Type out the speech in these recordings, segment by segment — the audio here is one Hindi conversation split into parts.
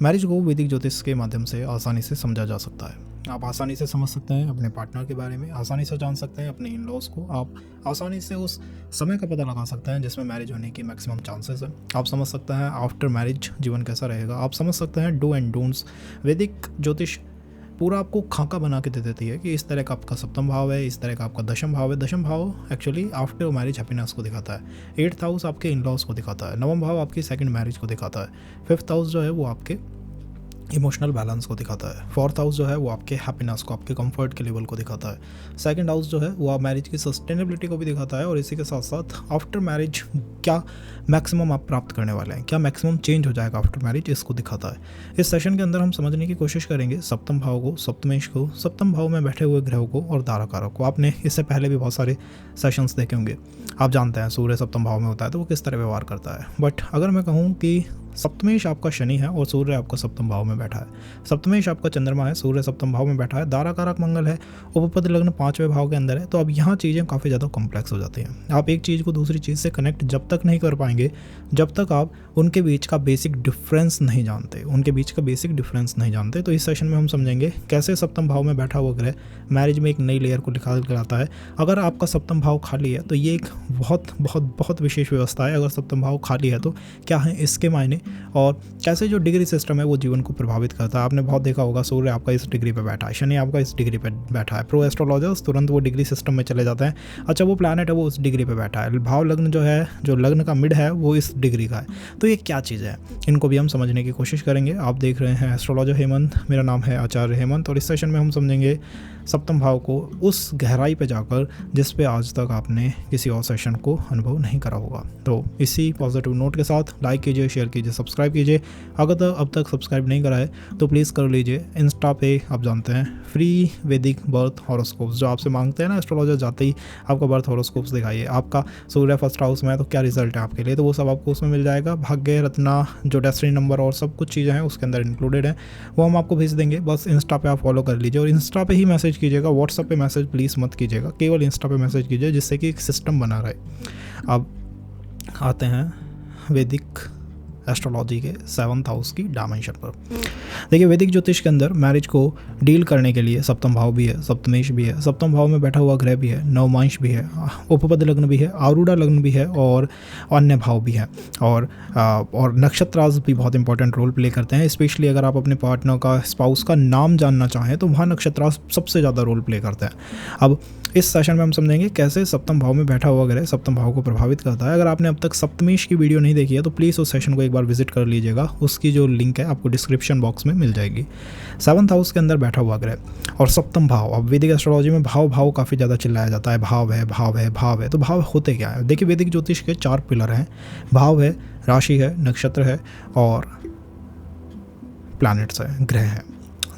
मैरिज को वैदिक ज्योतिष के माध्यम से आसानी से समझा जा सकता है। आप आसानी से समझ सकते हैं अपने पार्टनर के बारे में, आसानी से जान सकते हैं अपने इन लॉज को, आप आसानी से उस समय का पता लगा सकते हैं जिसमें मैरिज होने की मैक्सिमम चांसेस है। आप समझ सकते हैं आफ्टर मैरिज जीवन कैसा रहेगा, आप समझ सकते हैं डू एंड डोंट्स। वैदिक ज्योतिष पूरा आपको खाका बना के दे देती है कि इस तरह का आपका सप्तम भाव है, इस तरह का आपका दशम भाव है। दशम भाव एक्चुअली आफ्टर मैरिज हैप्पीनेस को दिखाता है। 8th हाउस आपके इन लॉज को दिखाता है। नवम भाव आपकी सेकंड मैरिज को दिखाता है। 5th हाउस जो है वो आपके इमोशनल बैलेंस को दिखाता है। 4th हाउस जो है वो आपके हैप्पीनेस को, आपके कंफर्ट के लेवल को दिखाता है। 2nd हाउस जो है वो आप मैरिज की सस्टेनेबिलिटी को भी दिखाता है, और इसी के साथ साथ आफ्टर मैरिज क्या मैक्सिमम आप प्राप्त करने वाले हैं, क्या मैक्सिमम चेंज हो जाएगा आफ्टर मैरिज, इसको दिखाता है। इस सेशन के अंदर हम समझने की कोशिश करेंगे सप्तम भाव को, सप्तमेश को, सप्तम भाव में बैठे हुए ग्रहों को और ताराकारक को। आपने इससे पहले भी बहुत सारे सेशंस देखे होंगे, आप जानते हैं सूर्य सप्तम भाव में होता है तो वो किस तरह व्यवहार करता है। बट अगर मैं कहूँ कि सप्तमेश आपका शनि है और सूर्य आपका सप्तम भाव में बैठा है, सप्तमेश आपका चंद्रमा है, सूर्य सप्तम भाव में बैठा है, दाराकारक मंगल है, उपपद लग्न 5वें भाव के अंदर है, तो अब यहाँ चीज़ें काफ़ी ज़्यादा कॉम्प्लेक्स हो जाती हैं। आप एक चीज़ को दूसरी चीज़ से कनेक्ट जब तक नहीं कर पाएंगे जब तक आप उनके बीच का बेसिक डिफरेंस नहीं जानते, उनके बीच का बेसिक डिफरेंस नहीं जानते। तो इस सेशन में हम समझेंगे कैसे सप्तम भाव में बैठा हुआ ग्रह मैरिज में एक नई लेयर को निकाल कर आता है। अगर आपका सप्तम भाव खाली है तो ये एक बहुत बहुत बहुत विशेष व्यवस्था है। अगर सप्तम भाव खाली है तो क्या है इसके मायने, और कैसे जो डिग्री सिस्टम है वो जीवन को प्रभावित करता है। आपने बहुत देखा होगा सूर्य आपका इस डिग्री पे बैठा है, शनि आपका इस डिग्री पे बैठा है। प्रो एस्ट्रोलॉजर्स तुरंत वो डिग्री सिस्टम में चले जाते हैं, अच्छा वो प्लैनेट है वो उस डिग्री पे बैठा है, भाव लग्न जो है, जो लग्न का मिड है वो इस डिग्री का है। तो ये क्या चीज़ है, इनको भी हम समझने की कोशिश करेंगे। आप देख रहे हैं एस्ट्रोलॉजर हेमंत, मेरा नाम है आचार्य हेमंत, और इस सेशन में हम समझेंगे सप्तम भाव को उस गहराई पे जाकर जिस पे आज तक आपने किसी और सेशन को अनुभव नहीं करा होगा। तो इसी पॉजिटिव नोट के साथ लाइक कीजिए, शेयर कीजिए, सब्सक्राइब कीजिए। अगर तो अब तक सब्सक्राइब नहीं करा है तो प्लीज़ कर लीजिए। इंस्टा पे आप जानते हैं फ्री वैदिक बर्थ हॉरोस्कोप्स जो आपसे मांगते हैं ना एस्ट्रोलॉजर, जाते ही आपका बर्थ हॉरोस्कोप्स दिखाइए, आपका सूर्य फर्स्ट हाउस में है तो क्या रिजल्ट है आपके लिए, तो वो सब आपको उसमें मिल जाएगा। भाग्य रत्ना जो डेस्टिनी नंबर और सब कुछ चीज़ें हैं उसके अंदर इंक्लूडेड है, वो हम आपको भेज देंगे। बस इंस्टा पे आप फॉलो कर लीजिए और इंस्टा पे ही मैसेज कीजिएगा, व्हाट्सएप पे मैसेज प्लीज़ मत कीजिएगा, केवल इंस्टा पे मैसेज कीजिए जिससे कि एक सिस्टम बना रहे। अब आते हैं वैदिक एस्ट्रोलॉजी के 7th हाउस की डायमेंशन पर। देखिए वैदिक ज्योतिष के अंदर मैरिज को डील करने के लिए सप्तम भाव भी है, सप्तमेश भी है, सप्तम भाव में बैठा हुआ ग्रह भी है, नवमांश भी है, उपपद लग्न भी है, आरूढ़ा लग्न भी है और अन्य भाव भी है, और नक्षत्रास भी बहुत इंपॉर्टेंट रोल प्ले करते हैं। स्पेशली अगर आप अपने पार्टनर का, स्पाउस का नाम जानना चाहें तो वहाँ नक्षत्रास सबसे ज़्यादा रोल प्ले करते हैं। अब इस सेशन में हम समझेंगे कैसे सप्तम भाव में बैठा हुआ ग्रह सप्तम भाव को प्रभावित करता है। अगर आपने अब तक सप्तमेश की वीडियो नहीं देखी है तो प्लीज़ उस सेशन को एक बार विजिट कर लीजिएगा, उसकी जो लिंक है आपको डिस्क्रिप्शन बॉक्स में मिल जाएगी। 7th हाउस के अंदर बैठा हुआ ग्रह और सप्तम भाव। अब वैदिक एस्ट्रोलॉजी में भाव काफ़ी ज़्यादा चिल्लाया जाता है, भाव है भाव है भाव है, तो भाव होते क्या है। देखिए वैदिक ज्योतिष के 4 पिलर हैं, भाव है, राशि है, नक्षत्र है और प्लैनेट्स है, ग्रह है।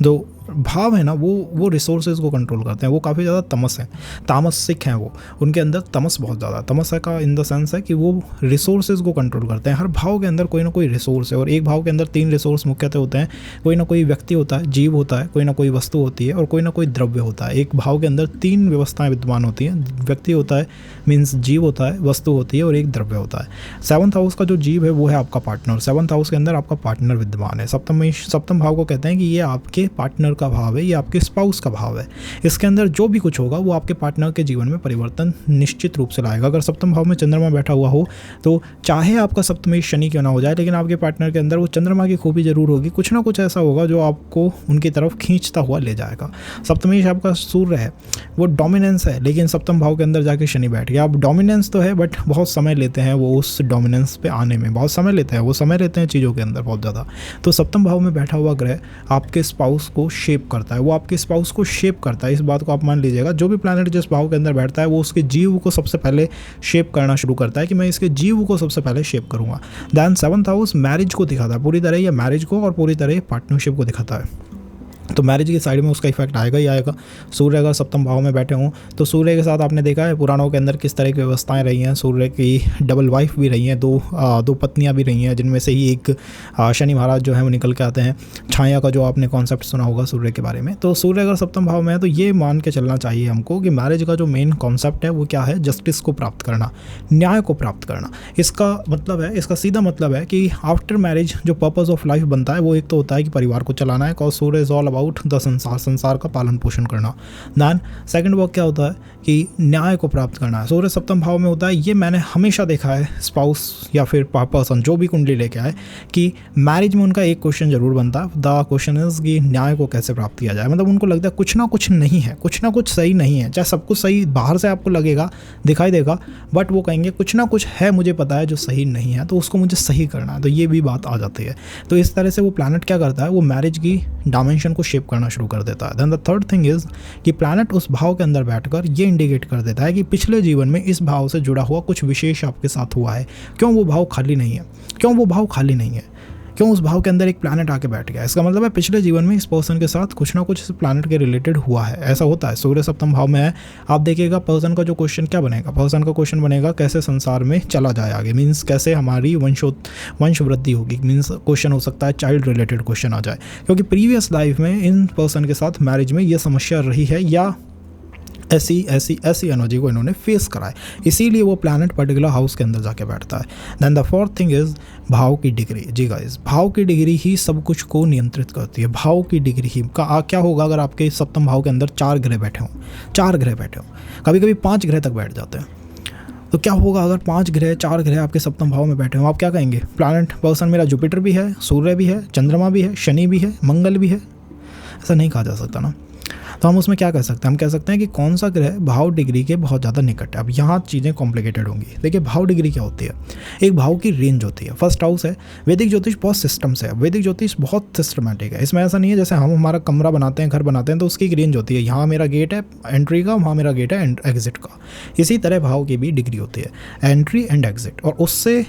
जो भाव है ना वो रिसोर्सेज को कंट्रोल करते हैं, वो काफ़ी ज़्यादा तमस हैं, तामसिक हैं, वो उनके अंदर तमस बहुत ज़्यादा है। तमस का इन द सेंस है कि वो रिसोर्सेज को कंट्रोल करते हैं। हर भाव के अंदर कोई ना कोई रिसोर्स है और एक भाव के अंदर 3 रिसोर्स मुख्यतः होते हैं। कोई ना कोई व्यक्ति होता है, जीव होता है, कोई ना कोई वस्तु होती है और कोई ना कोई द्रव्य होता है। एक भाव के अंदर 3 व्यवस्थाएं विद्यमान होती हैं, व्यक्ति होता है मीन्स जीव होता है, वस्तु होती है और एक द्रव्य होता है। 7th हाउस का जो जीव है वो है आपका पार्टनर, 7th हाउस के अंदर आपका पार्टनर विद्यमान है। सप्तम भाव को कहते हैं कि ये आपके पार्टनर का भाव है, ये आपके स्पाउस का भाव है। इसके अंदर जो भी कुछ होगा वो आपके पार्टनर के जीवन में परिवर्तन निश्चित रूप से लाएगा। अगर सप्तम भाव में चंद्रमा बैठा हुआ हो तो चाहे आपका सप्तमेश शनि क्यों ना हो जाए, लेकिन आपके पार्टनर के अंदर वो चंद्रमा की खूबी जरूर होगी, कुछ ना कुछ ऐसा होगा जो आपको उनकी तरफ खींचता हुआ ले जाएगा। सप्तमेश आपका सूर्य है, वो डोमिनेंस है, लेकिन सप्तम भाव के अंदर जाके शनि बैठ गया। अब डोमिनेंस तो है बट बहुत समय लेते हैं वो उस डोमिनेंस पे आने में, बहुत समय लेते हैं, वो समय लेते हैं चीज़ों के अंदर बहुत ज़्यादा। तो सप्तम भाव में बैठा हुआ ग्रह आपके स्पाउस को शेप करता है, वो आपके स्पाउस को शेप करता है। इस बात को आप मान लीजिएगा, जो भी प्लैनेट जिस भाव के अंदर बैठता है वो उसके जीव को सबसे पहले शेप करना शुरू करता है कि मैं इसके जीव को सबसे पहले शेप करूंगा। दैन 7th हाउस मैरिज को दिखाता है पूरी तरह, या मैरिज को और पूरी तरह पार्टनरशिप को दिखाता है। तो मैरिज की साइड में उसका इफेक्ट आएगा ही आएगा। सूर्य अगर सप्तम भाव में बैठे हों तो सूर्य के साथ आपने देखा है पुराणों के अंदर किस तरह की व्यवस्थाएं रही हैं। सूर्य की डबल वाइफ भी रही हैं, दो पत्नियां भी रही हैं, जिनमें से ही एक शनि महाराज जो है वो निकल के आते हैं। छाया का जो आपने कॉन्सेप्ट सुना होगा सूर्य के बारे में। तो सूर्य अगर सप्तम भाव में है तो ये मान के चलना चाहिए हमको कि मैरिज का जो मेन कॉन्सेप्ट है वो क्या है, जस्टिस को प्राप्त करना, न्याय को प्राप्त करना। इसका मतलब है, इसका सीधा मतलब है कि आफ्टर मैरिज जो पर्पस ऑफ लाइफ बनता है वो एक तो होता है कि परिवार को चलाना है, cause Surya is all about the संसार का पालन पोषण करना। दैन सेकंड वर्क क्या होता है कि न्याय को प्राप्त करना है। सूर्य सप्तम भाव में होता है। ये मैंने हमेशा देखा है स्पाउस या फिर पर्सन जो भी कुंडली लेके आए कि मैरिज में उनका एक क्वेश्चन जरूर बनता है, द क्वेश्चन इज कि न्याय को कैसे प्राप्त किया जाए। मतलब उनको लगता है कुछ ना कुछ नहीं है, कुछ ना कुछ सही नहीं है। चाहे सब कुछ सही बाहर से आपको लगेगा, दिखाई देगा, बट वो कहेंगे कुछ ना कुछ है, मुझे पता है जो सही नहीं है, तो उसको मुझे सही करना है। तो ये भी बात आ जाती है। तो इस तरह से वो प्लैनेट क्या करता है, वो मैरिज की डायमेंशन को शेप करना शुरू कर देता है। Then the third thing is कि प्लैनेट उस भाव के अंदर बैठकर ये इंडिकेट कर देता है कि पिछले जीवन में इस भाव से जुड़ा हुआ कुछ विशेष आपके साथ हुआ है। क्यों वो भाव खाली नहीं है, क्यों वो भाव खाली नहीं है, क्यों उस भाव के अंदर एक प्लैनेट आके बैठ गया। इसका मतलब है पिछले जीवन में इस पर्सन के साथ कुछ ना कुछ इस प्लैनेट के रिलेटेड हुआ है। ऐसा होता है। सूर्य सप्तम भाव में है, आप देखिएगा पर्सन का जो क्वेश्चन क्या बनेगा, पर्सन का क्वेश्चन बनेगा कैसे संसार में चला जाए आगे, मीन्स कैसे हमारी वंश वृद्धि होगी। मीन्स क्वेश्चन हो सकता है चाइल्ड रिलेटेड क्वेश्चन आ जाए, क्योंकि प्रीवियस लाइफ में इन पर्सन के साथ मैरिज में ये समस्या रही है या ऐसी एनर्जी को इन्होंने फेस करा है, इसीलिए वो प्लैनेट पर्टिकुलर हाउस के अंदर जाके बैठता है। Then the fourth thing is भाव की डिग्री। जी गाइस, भाव की डिग्री ही सब कुछ को नियंत्रित करती है। भाव की डिग्री ही क्या होगा अगर आपके सप्तम भाव के अंदर 4 ग्रह बैठे हों, 4 ग्रह बैठे हों, कभी कभी 5 ग्रह तक बैठ जाते हैं। तो क्या होगा अगर 5 ग्रह 4 ग्रह आपके सप्तम भाव में बैठे हों, आप क्या कहेंगे, प्लैनेट पर्सन मेरा जुपिटर भी है, सूर्य भी है, चंद्रमा भी है, शनि भी है, मंगल भी है। ऐसा नहीं कहा जा सकता ना। तो हम उसमें क्या कह सकते हैं, हम कह सकते हैं कि कौन सा ग्रह भाव डिग्री के बहुत ज़्यादा निकट है। अब यहाँ चीज़ें कॉम्प्लिकेटेड होंगी। देखिए भाव डिग्री क्या होती है, एक भाव की रेंज होती है। फर्स्ट हाउस है, वैदिक ज्योतिष बहुत सिस्टम से है, वैदिक ज्योतिष बहुत सिस्टमेटिक है। इसमें ऐसा नहीं है जैसे हम हमारा कमरा बनाते हैं, घर बनाते हैं, तो उसकी एक रेंज होती है, यहाँ मेरा गेट है एंट्री का, वहाँ मेरा गेट है एग्जिट का। इसी तरह भाव की भी डिग्री होती है, एंट्री एंड एग्जिट, और उससे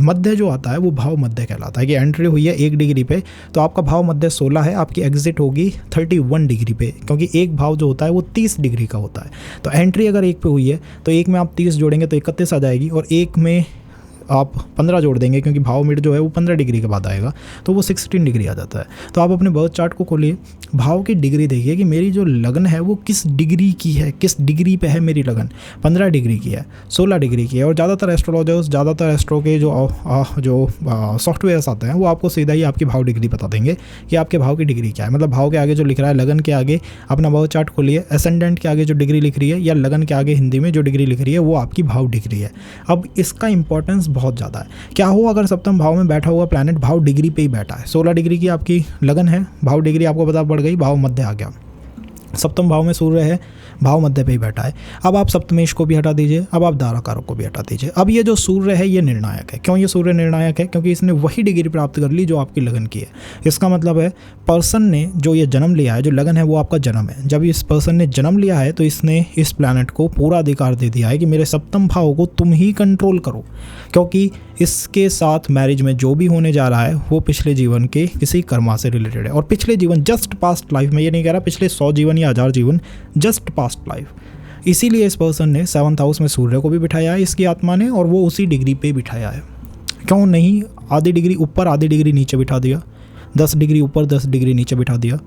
मध्य जो आता है वो भाव मध्य कहलाता है। कि एंट्री हुई है 1 डिग्री पे तो आपका भाव मध्य 16 है, आपकी एग्जिट होगी 31 डिग्री पे, क्योंकि एक भाव जो होता है वो 30 डिग्री का होता है। तो एंट्री अगर 1 पे हुई है तो 1 में आप 30 जोड़ेंगे तो 31 आ जाएगी, और 1 में आप 15 जोड़ देंगे क्योंकि भाव मिड जो है वो 15 डिग्री के बाद आएगा, तो वो 16 डिग्री आ जाता है। तो आप अपने बर्थ चार्ट को खोलिए, भाव की डिग्री देखिए कि मेरी जो लगन है वो किस डिग्री की है, किस डिग्री पे है मेरी लगन। 15 डिग्री की है, 16 डिग्री की है। और ज़्यादातर एस्ट्रोलॉजर्स, ज़्यादातर एस्ट्रो के जो सॉफ्टवेयर्स आते हैं वो आपको सीधा ही आपकी भाव डिग्री बता देंगे कि आपके भाव की डिग्री क्या है। मतलब भाव के आगे जो लिख रहा है, लगन के आगे अपना बर्थ चार्ट खोलिए, एसेंडेंट के आगे जो डिग्री लिख रही है या लगन के आगे हिंदी में जो डिग्री लिख रही है वो आपकी भाव डिग्री है। अब इसका इंपॉर्टेंस बहुत ज़्यादा है। क्या हो अगर सप्तम भाव में बैठा हुआ प्लैनेट भाव डिग्री पे ही बैठा है, 16 डिग्री की आपकी लगन है, भाव डिग्री आपको पता पड़ गई, भाव मध्य आ गया, सप्तम भाव में सूर्य है, भाव मध्य पे ही बैठा है। अब आप सप्तमेश को भी हटा दीजिए, अब आप दाराकारक को भी हटा दीजिए। अब ये जो सूर्य है ये निर्णायक है। क्यों ये सूर्य निर्णायक है? क्योंकि इसने वही डिग्री प्राप्त कर ली जो आपकी लगन की है। इसका मतलब है पर्सन ने जो ये जन्म लिया है, जो लगन है वो आपका जन्म है। जब इस पर्सन ने जन्म लिया है तो इसने इस प्लैनेट को पूरा अधिकार दे दिया है कि मेरे सप्तम भाव को तुम ही कंट्रोल करो, क्योंकि इसके साथ मैरिज में जो भी होने जा रहा है वो पिछले जीवन के किसी कर्मा से रिलेटेड है। और पिछले जीवन जस्ट पास्ट लाइफ, में ये नहीं कह रहा पिछले 100 जीवन या 1000 जीवन, जस्ट पास्ट लाइफ। इसीलिए इस पर्सन ने 7th हाउस में सूर्य को भी बिठाया है इसकी आत्मा ने, और वो उसी डिग्री पे बिठाया है। क्यों नहीं आधी डिग्री ऊपर आधी डिग्री नीचे बिठा दिया, 10 डिग्री ऊपर 10 डिग्री नीचे बिठा दिया।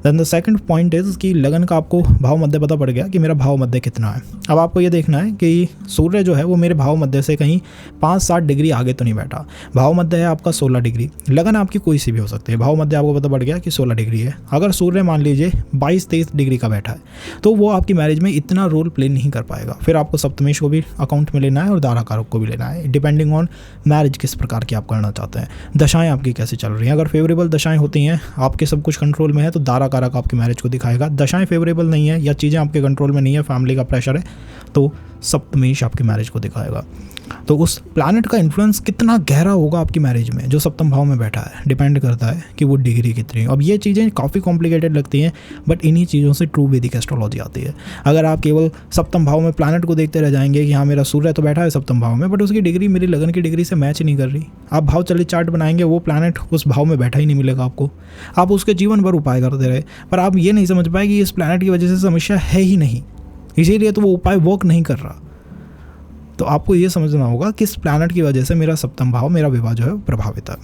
Then the second point is कि लगन का आपको भाव मध्य पता पड़ गया कि मेरा भाव मध्य कितना है। अब आपको ये देखना है कि सूर्य जो है वो मेरे भाव मध्य से कहीं 5-7 डिग्री आगे तो नहीं बैठा। भाव मध्य है आपका 16 डिग्री, लगन आपकी कोई सी भी हो सकती है, भाव मध्य आपको पता पड़ गया कि 16 डिग्री है। अगर सूर्य मान लीजिए 22-23 डिग्री का बैठा है तो वो आपकी मैरिज में इतना रोल प्ले नहीं कर पाएगा। फिर आपको सप्तमेश को भी अकाउंट में लेना है और दाराकारक को भी लेना है, डिपेंडिंग ऑन मैरिज किस प्रकार की आप करना चाहते हैं, दशाएँ आपकी कैसे चल रही हैं। अगर फेवरेबल दशाएँ होती हैं, आपके सब कुछ कंट्रोल में है, तो दाराकारक आपकी मैरिज को दिखाएगा। दशाएं फेवरेबल नहीं है या चीज़ें आपके कंट्रोल में नहीं है, फैमिली का प्रेशर है, तो सप्तमेश आपकी मैरिज को दिखाएगा। तो उस प्लैनेट का इन्फ्लुएंस कितना गहरा होगा आपकी मैरिज में जो सप्तम भाव में बैठा है, डिपेंड करता है कि वो डिग्री कितनी है। अब ये चीज़ें काफ़ी कॉम्प्लिकेटेड लगती हैं, बट इन्हीं चीज़ों से ट्रू वैदिक एस्ट्रोलॉजी आती है। अगर आप केवल सप्तम भाव में प्लैनेट को देखते रह जाएंगे कि हाँ मेरा सूर्य तो बैठा है सप्तम भाव में, बट उसकी डिग्री मेरी लगन की डिग्री से मैच नहीं कर रही, आप भाव चलित चार्ट बनाएंगे, वो प्लैनेट उस भाव में बैठा ही नहीं मिलेगा आपको। आप उसके जीवन भर उपाय करते रहे, पर आप ये नहीं समझ पाए कि इस प्लैनेट की वजह से समस्या है ही नहीं, इसीलिए तो वो उपाय वर्क नहीं कर रहा। तो आपको ये समझना होगा कि इस प्लैनेट की वजह से मेरा सप्तम भाव, मेरा विवाह जो है प्रभावित है।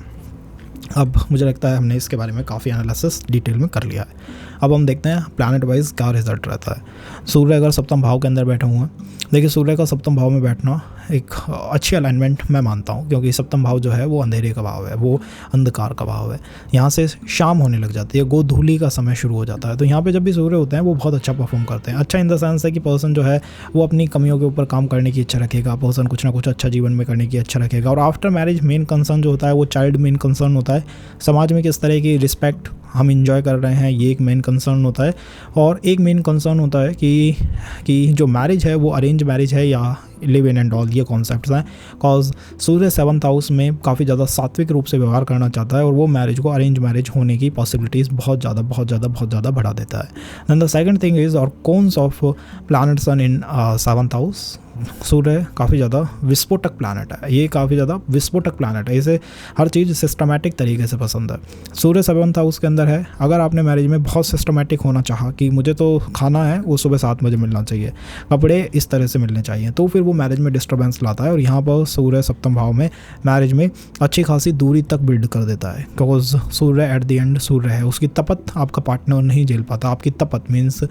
अब मुझे लगता है हमने इसके बारे में काफ़ी एनालिसिस डिटेल में कर लिया है। अब हम देखते हैं प्लैनेट वाइज क्या रिजल्ट रहता है। सूर्य अगर सप्तम भाव के अंदर बैठा हुआ है, देखिए सूर्य का सप्तम भाव में बैठना एक अच्छी अलाइनमेंट मैं मानता हूँ, क्योंकि सप्तम भाव जो है वो अंधेरे का भाव है, वो अंधकार का भाव है। यहाँ से शाम होने लग जाती है, गोधूली का समय शुरू हो जाता है। तो यहाँ पे जब भी सूर्य होते हैं वो बहुत अच्छा परफॉर्म करते हैं। अच्छा इन द सेंस है कि पर्सन जो है वो अपनी कमियों के ऊपर काम करने की इच्छा रखेगा, पर्सन कुछ ना कुछ अच्छा जीवन में करने की इच्छा रखेगा। और आफ्टर मैरिज मेन कंसर्न जो होता है वो चाइल्ड मेन कंसर्न होता है, समाज में किस तरह की रिस्पेक्ट हम इंजॉय कर रहे हैं, ये एक मेन कंसर्न होता है। और एक मेन कंसर्न होता है कि जो मैरिज है वो अरेंज मैरिज है या लिव इन एंड ऑल, ये कॉन्सेप्ट्स हैं। कॉज सूर्य 7th हाउस में काफ़ी ज़्यादा सात्विक रूप से व्यवहार करना चाहता है, और वो मैरिज को अरेंज मैरिज होने की पॉसिबिलिटीज़ बहुत ज़्यादा बढ़ा देता है। Then the second thing is और cons of planet sun in 7th house. सूर्य काफ़ी ज़्यादा विस्फोटक प्लैनेट है, ये काफ़ी ज़्यादा विस्फोटक प्लैनेट है, इसे हर चीज़ सिस्टमैटिक तरीके से पसंद है। सूर्य 7th हाउस के अंदर है। अगर आपने मैरिज में बहुत सिस्टमैटिक होना चाहा कि मुझे तो खाना है वो सुबह 7 बजे मिलना चाहिए, कपड़े इस तरह से मिलने चाहिए, तो फिर वो मैरिज में डिस्टर्बेंस लाता है। और यहाँ पर सूर्य सप्तम भाव में मैरिज में अच्छी खासी दूरी तक बिल्ड कर देता है, बिकॉज सूर्य एट द एंड सूर्य है, उसकी तपत आपका पार्टनर नहीं झेल पाता। आपकी तपत मीन्स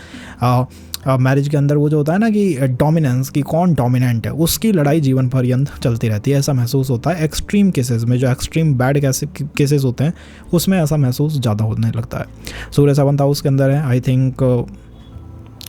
मैरिज के अंदर वो जो होता है ना कि डोमिनेंस, की कौन डोमिनेंट है, उसकी लड़ाई जीवन पर्यंत चलती रहती है, ऐसा महसूस होता है। एक्सट्रीम केसेस में, जो एक्सट्रीम बैड केसेस होते हैं उसमें ऐसा महसूस ज़्यादा होने लगता है। सूर्य 7th हाउस के अंदर है। आई थिंक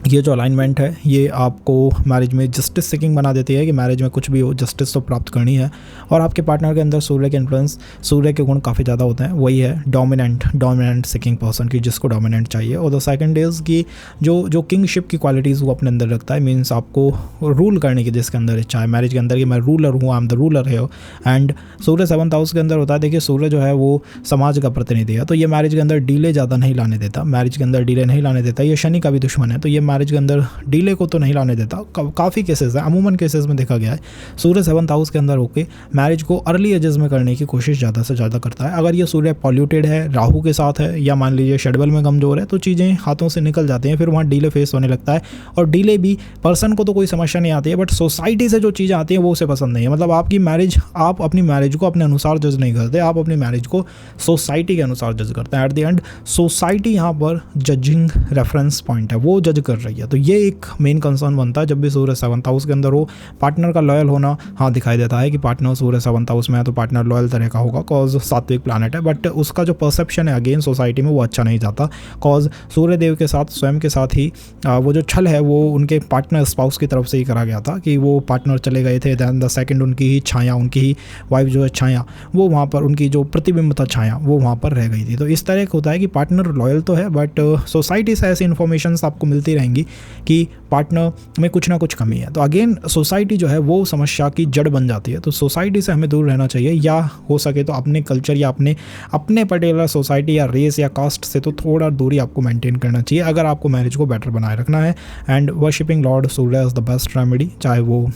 ये जो अलाइनमेंट है ये आपको मैरिज में जस्टिस सीकिंग बना देती है कि मैरिज में कुछ भी हो जस्टिस तो प्राप्त करनी है। और आपके पार्टनर के अंदर सूर्य के इन्फ्लुएंस, सूर्य के गुण काफ़ी ज़्यादा होते हैं, वही है डोमिनेंट सीकिंग पर्सन की, जिसको डोमिनेंट चाहिए। और द सेकंड इज़ की जो किंगशिप की क्वालिटीज़ वो अपने अंदर रखता है, मीन्स आपको रूल करने की जिसके अंदर इच्छा है मैरिज के अंदर कि मैं रूलर हूँ, आई एम द रूलर है। एंड सूर्य 7th हाउस के अंदर होता है, देखिए सूर्य जो है वो समाज का प्रतिनिधि है, तो ये मैरिज के अंदर डीले ज़्यादा नहीं लाने देता, मैरिज के अंदर डीले नहीं लाने देता। ये शनि का भी दुश्मन है, तो ये मैरिज के अंदर डीले को तो नहीं लाने देता। काफ़ी केसेस है, अमूमन केसेस में देखा गया है सूर्य 7th हाउस के अंदर होके मैरिज को अर्ली एजेस में करने की कोशिश ज़्यादा से ज़्यादा करता है। अगर ये सूर्य पॉल्यूटेड है, राहु के साथ है, या मान लीजिए शेड्यूल में कमजोर है, तो चीज़ें हाथों से निकल जाती हैं, फिर वहाँ डीले फेस होने लगता है। और डीले भी पर्सन को तो कोई समस्या नहीं आती है, बट सोसाइटी से जो चीज़ें आती हैं वो उसे पसंद नहीं है। मतलब आपकी मैरिज, आप अपनी मैरिज को अपने अनुसार जज नहीं करते, आप अपनी मैरिज को सोसाइटी के अनुसार जज करते हैं। एट द एंड सोसाइटी यहाँ पर जजिंग रेफरेंस पॉइंट है, वो जज कर रही है। तो ये एक मेन कंसर्न बनता है जब भी सूर्य 7th हाउस के अंदर हो। पार्टनर का लॉयल होना हाँ दिखाई देता है कि पार्टनर सूर्य 7th हाउस में है तो पार्टनर लॉयल तरह का होगा, कॉज सात्विक प्लैनेट है, बट उसका जो परसेप्शन है अगेन सोसाइटी में वो अच्छा नहीं जाता। कॉज सूर्य देव के साथ, स्वयं के साथ ही वो जो छल है वो उनके पार्टनर स्पाउस की तरफ से ही करा गया था कि वो पार्टनर चले गए थे, दैन द सेकंड उनकी ही छाया, उनकी ही वाइफ जो है छाया, वो वहाँ पर उनकी जो प्रतिबिंब था छाया वो वहाँ पर रह गई थी। तो इस तरह का होता है कि पार्टनर लॉयल तो है, बट सोसाइटी से ऐसी इन्फॉर्मेशन आपको मिलती रहेंगी कि पार्टनर में कुछ ना कुछ कमी है। तो अगेन सोसाइटी जो है वो समस्या की जड़ बन जाती है। तो सोसाइटी से हमें दूर रहना चाहिए, या हो सके तो अपने कल्चर या अपने पर्टिकुलर सोसाइटी या रेस या कास्ट से तो थोड़ा दूरी आपको मेंटेन करना चाहिए अगर आपको मैरिज को बेटर बनाए रखना है। And worshipping Lord Surya is the best remedy, चाहे वो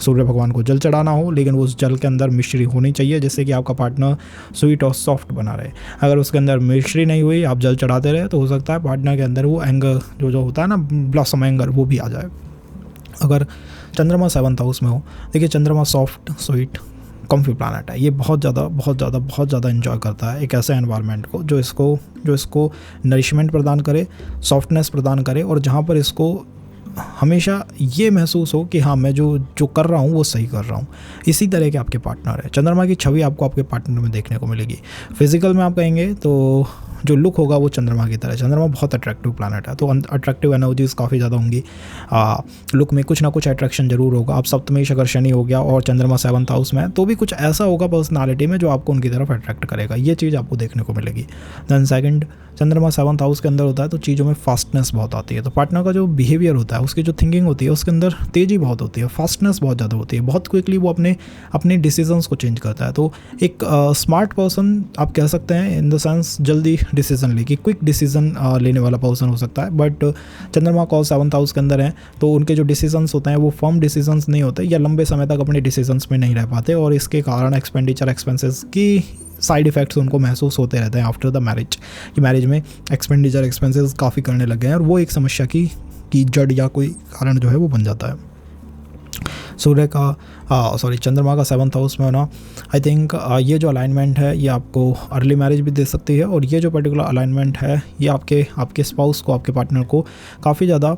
सूर्य भगवान को जल चढ़ाना हो, लेकिन उस जल के अंदर मिश्री होनी चाहिए जिससे कि आपका पार्टनर स्वीट और सॉफ्ट बना रहे। अगर उसके अंदर मिश्री नहीं हुई, आप जल चढ़ाते रहे, तो हो सकता है पार्टनर के अंदर वो एंगर जो होता है ना, ब्लॉसम एंगर, वो भी आ जाए। अगर चंद्रमा 7th हाउस में हो, देखिए चंद्रमा सॉफ्ट स्वीट कम्फी प्लैनेट है, ये बहुत ज़्यादा एंजॉय करता है एक ऐसे एनवायरनमेंट को जो इसको नरिशमेंट प्रदान करे, सॉफ्टनेस प्रदान करे, और जहाँ पर इसको हमेशा ये महसूस हो कि हाँ मैं जो कर रहा हूँ वो सही कर रहा हूँ। इसी तरह के आपके पार्टनर है। चंद्रमा की छवि आपको आपके पार्टनर में देखने को मिलेगी। फिजिकल में आप कहेंगे तो जो लुक होगा वो चंद्रमा की तरह। चंद्रमा बहुत अट्रैक्टिव प्लानट है, तो अट्रैक्टिव एनर्जीज काफ़ी ज़्यादा होंगी। लुक में कुछ ना कुछ अट्रैक्शन जरूर होगा। अब सप्तमेश अगर शनि हो गया और चंद्रमा 7th हाउस में है तो भी कुछ ऐसा होगा पर्सनालिटी में जो आपको उनकी तरफ अट्रैक्ट करेगा, ये चीज़ आपको देखने को मिलेगी। दैन सेकंड, चंद्रमा 7th हाउस के अंदर होता है तो चीज़ों में फास्टनेस बहुत आती है। तो पार्टनर का जो बिहेवियर होता है, उसकी जो थिंकिंग होती है, उसके अंदर तेज़ी बहुत होती है, फास्टनेस बहुत ज़्यादा होती है। बहुत क्विकली वो अपने डिसीजंस को चेंज करता है। तो एक स्मार्ट पर्सन आप कह सकते हैं, इन द सेंस जल्दी डिसीजन लेके क्विक डिसीजन लेने वाला पर्सन हो सकता है। बट चंद्रमा को 7th हाउस के अंदर है तो उनके जो डिसीजंस होते हैं वो फर्म डिसीजंस नहीं होते या लंबे समय तक अपने डिसीजंस में नहीं रह पाते, और इसके कारण एक्सपेंडिचर एक्सपेंसेस की साइड इफ़ेक्ट्स उनको महसूस होते रहते हैं आफ्टर द मैरिज। कि मैरिज में एक्सपेंडिचर एक्सपेंसेस काफ़ी करने लग गए हैं और वो एक समस्या की जड़ या कोई कारण जो है वो बन जाता है। सूर्य का चंद्रमा का 7th हाउस में होना, आई थिंक ये जो अलाइनमेंट है ये आपको अर्ली मैरिज भी दे सकती है, और ये जो पर्टिकुलर अलाइनमेंट है ये आपके स्पाउस को, आपके पार्टनर को काफ़ी ज़्यादा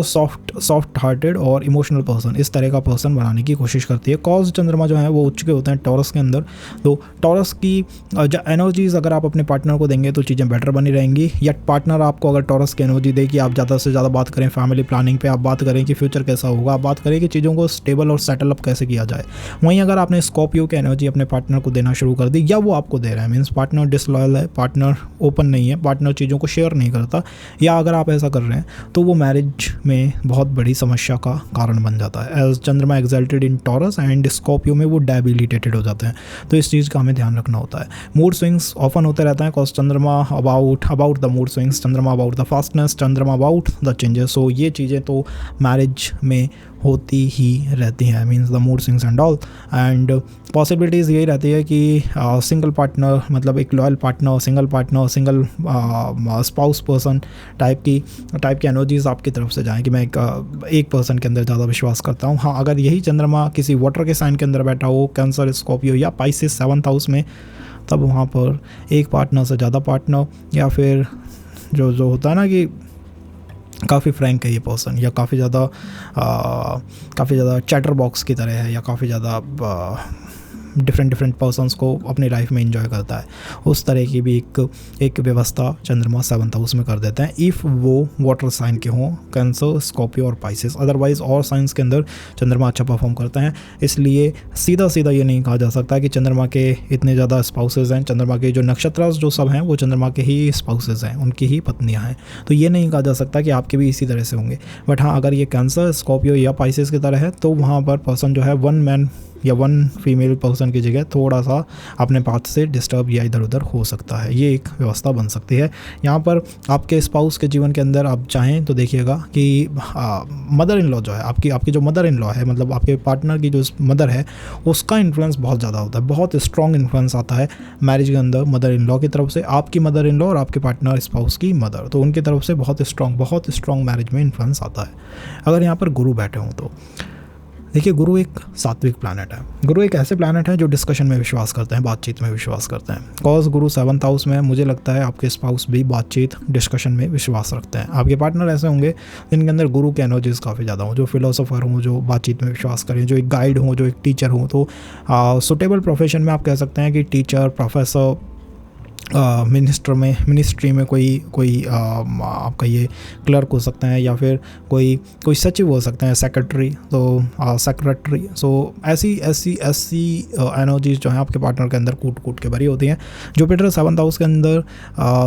सॉफ्ट हार्टेड और इमोशनल पर्सन, इस तरह का पर्सन बनाने की कोशिश करती है। कॉज चंद्रमा जो है वो उच्च के होते हैं टॉरस के अंदर, तो टॉरस की जो एनर्जीज़ अगर आप अपने पार्टनर को देंगे तो चीज़ें बेटर बनी रहेंगी। या पार्टनर आपको अगर टॉरस की एनर्जी दे कि आप ज़्यादा से ज़्यादा बात करें फैमिली प्लानिंग पे, आप बात करें कि फ्यूचर कैसा होगा, आप बात करें कि चीज़ों को स्टेबल और सेटल अप कैसे किया जाए। वहीं अगर आपने स्कॉर्पियो की एनर्जी अपने पार्टनर को देना शुरू कर दी या वो आपको दे रहा है, मीन्स पार्टनर डिसलॉयल है, पार्टनर ओपन नहीं है, पार्टनर चीज़ों को शेयर नहीं करता, या अगर आप ऐसा कर रहे हैं तो वो मैरिज में बहुत बड़ी समस्या का कारण बन जाता है। एज चंद्रमा exalted in taurus and Scorpio में वो डेबिलिटेटेड हो जाते हैं, तो इस चीज़ का हमें ध्यान रखना होता है। मूड स्विंग्स ऑफन होते रहते हैं कॉज चंद्रमा अबाउट द मूड स्विंग्स, चंद्रमा अबाउट द फास्टनेस, चंद्रमा अबाउट द चेंजेस। सो ये चीज़ें तो मैरिज में होती ही रहती हैं, means the mood swings and all. And possibilities यही रहती है कि सिंगल पार्टनर, मतलब एक loyal partner, single spouse person type की एनर्जीज आपकी तरफ से जाएँ कि मैं एक पर्सन के अंदर ज़्यादा विश्वास करता हूँ। हाँ, अगर यही चंद्रमा किसी वाटर के साइन के अंदर बैठा हो, कैंसर, स्कॉर्पियो या पाइसेस 7th हाउस में, तब वहाँ पर एक पार्टनर से ज़्यादा पार्टनर, या फिर जो होता है ना कि काफ़ी फ्रैंक है ये पर्सन, या काफ़ी ज़्यादा चैटर बॉक्स की तरह है, या काफ़ी ज़्यादा डिफरेंट पर्सन्स को अपनी लाइफ में एंजॉय करता है, उस तरह की भी एक व्यवस्था चंद्रमा 7th हाउस में कर देते हैं इफ़ वो वाटर साइन के हों, कैंसर, स्कॉर्पियो और पाइसेस। अदरवाइज और साइंस के अंदर चंद्रमा अच्छा परफॉर्म करते हैं। इसलिए सीधा ये नहीं कहा जा सकता कि चंद्रमा के इतने ज़्यादा स्पाउसेस हैं, चंद्रमा के जो नक्षत्र जो सब हैं वो चंद्रमा के ही स्पाउसेस हैं, उनकी ही पत्नियाँ हैं, तो ये नहीं कहा जा सकता कि आपके भी इसी तरह से होंगे। बट हाँ, अगर ये कैंसर, स्कॉर्पियो या पाइसेस की तरह है तो वहाँ पर पर्सन जो है वन मैन या वन फीमेल पर्सन की जगह थोड़ा सा अपने पाथ से डिस्टर्ब या इधर उधर हो सकता है, ये एक व्यवस्था बन सकती है। यहाँ पर आपके स्पाउस के जीवन के अंदर आप चाहें तो देखिएगा कि मदर इन लॉ जो है, आपकी जो मदर इन लॉ है, मतलब आपके पार्टनर की जो मदर है, उसका इन्फ्लुएंस बहुत ज़्यादा होता है, बहुत स्ट्रॉन्ग इन्फ्लुएंस आता है मैरिज के अंदर मदर इन लॉ की तरफ से। आपकी मदर इन लॉ और आपके पार्टनर स्पाउस की मदर, तो उनकी तरफ से बहुत स्ट्रॉन्ग मैरिज में इन्फ्लुएंस आता है। अगर यहाँ पर गुरु बैठे हों तो देखिए, गुरु एक सात्विक प्लैनेट है। गुरु एक ऐसे प्लैनेट है जो डिस्कशन में विश्वास करते हैं, बातचीत में विश्वास करते हैं। कॉज गुरु 7th हाउस में, मुझे लगता है आपके स्पाउस भी बातचीत, डिस्कशन में विश्वास रखते हैं। आपके पार्टनर ऐसे होंगे जिनके अंदर गुरु के एनर्जीज काफ़ी ज़्यादा हों, जो फिलोसोफर हों, जो बातचीत में विश्वास करें, जो एक गाइड हों, जो एक टीचर हों। तो सुटेबल प्रोफेशन में आप कह सकते हैं कि टीचर, प्रोफेसर, मिनिस्ट्री में कोई आपका ये क्लर्क हो सकते हैं, या फिर कोई सचिव हो सकते हैं, सेक्रेटरी, तो सेक्रेटरी। सो ऐसी एनर्जीज जो है आपके पार्टनर के अंदर कूट के भरी होती हैं। जुपिटर 7th हाउस के अंदर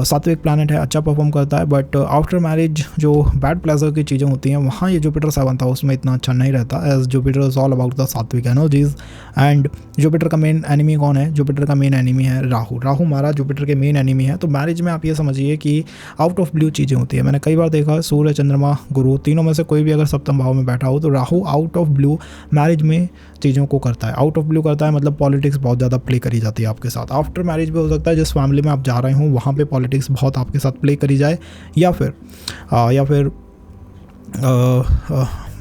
सात्विक प्लैनेट है, अच्छा परफॉर्म करता है, बट आफ्टर मैरिज जो बैड प्लेजर की चीज़ें होती हैं वहाँ ये जुपिटर 7th हाउस में इतना अच्छा नहीं रहता, as Jupiter is all about the sattvic energies. And Jupiter का मेन एनिमी कौन है? जुपिटर का मेन एनिमी है राहु। राहु हमारा जुपिटर के मेन एनिमी है। तो मैरिज में आप ये समझिए कि आउट ऑफ ब्लू चीज़ें होती है। मैंने कई बार देखा है, सूर्य, चंद्रमा, गुरु, तीनों में से कोई भी अगर सप्तम भाव में बैठा हो तो Rahu out of blue marriage में चीज़ों को करता है। आउट ऑफ ब्लू करता है मतलब पॉलिटिक्स बहुत ज़्यादा प्ले करी जाती है आपके साथ। आफ्टर मैरिज भी हो सकता है जिस फैमिली में आप जा रहे हो वहाँ पे पॉलिटिक्स बहुत आपके साथ प्ले करी जाए, या फिर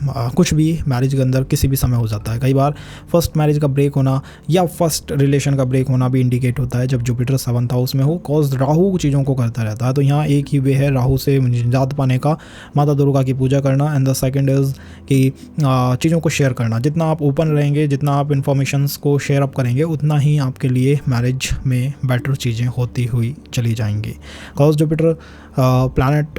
कुछ भी मैरिज के अंदर किसी भी समय हो जाता है। कई बार फर्स्ट मैरिज का ब्रेक होना या फर्स्ट रिलेशन का ब्रेक होना भी इंडिकेट होता है जब जुपिटर 7th हाउस में हो, कॉज राहु चीज़ों को करता रहता है। तो यहाँ एक ही वे है राहु से निजात पाने का, माता दुर्गा की पूजा करना। एंड द सेकंड इज़ कि चीज़ों को शेयर करना। जितना आप ओपन रहेंगे, जितना आप इन्फॉर्मेशंस को शेयर अप करेंगे, उतना ही आपके लिए मैरिज में बेटर चीज़ें होती हुई चली जाएंगी। कॉज जुपिटर प्लैनेट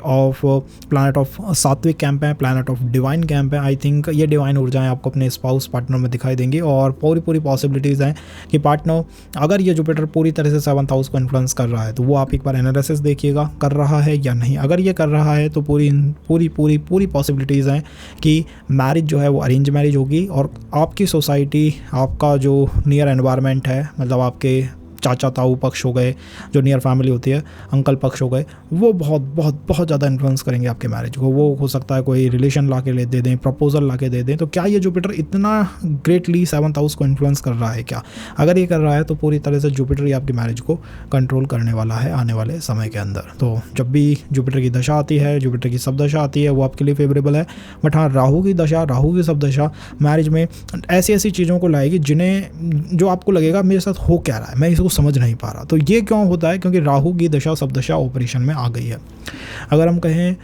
ऑफ सात्विक कैंप है, प्लैनेट ऑफ डिवाइन कैंप है। आई थिंक ये डिवाइन ऊर्जाएं आपको अपने स्पाउस पार्टनर में दिखाई देंगी और पूरी पॉसिबिलिटीज़ हैं कि पार्टनर, अगर ये जुपिटर पूरी तरह से 7th हाउस को इन्फ्लुएंस कर रहा है तो वो आप एक बार एनालिसिस देखिएगा कर रहा है या नहीं। अगर ये कर रहा है तो पूरी पॉसिबिलिटीज़ हैं कि मैरिज जो है वो अरेंज मैरिज होगी और आपकी सोसाइटी, आपका जो नियर एनवायरनमेंट है, मतलब आपके चाचा ताऊ पक्ष हो गए, जो नियर फैमिली होती है, अंकल पक्ष हो गए, वो बहुत ज़्यादा इन्फ्लुएंस करेंगे आपके मैरिज को। वो हो सकता है कोई रिलेशन ला के दे दें, प्रपोजल ला के दे दें। तो क्या ये जुपिटर इतना ग्रेटली 7th हाउस को इन्फ्लुएंस कर रहा है क्या? अगर ये कर रहा है तो पूरी तरह से जुपिटर ही आपकी मैरिज को कंट्रोल करने वाला है आने वाले समय के अंदर। तो जब भी जुपिटर की दशा आती है, जुपिटर की सब दशा आती है, वो आपके लिए फेवरेबल है। बट हाँ, राहु की दशा, राहु की सब दशा मैरिज में ऐसी चीज़ों को लाएगी जो आपको लगेगा मेरे साथ हो क्या रहा है, मैं इसको समझ नहीं पा रहा। तो ये क्यों होता है? क्योंकि राहु की दशा सब दशा ऑपरेशन में आ गई है। अगर हम कहें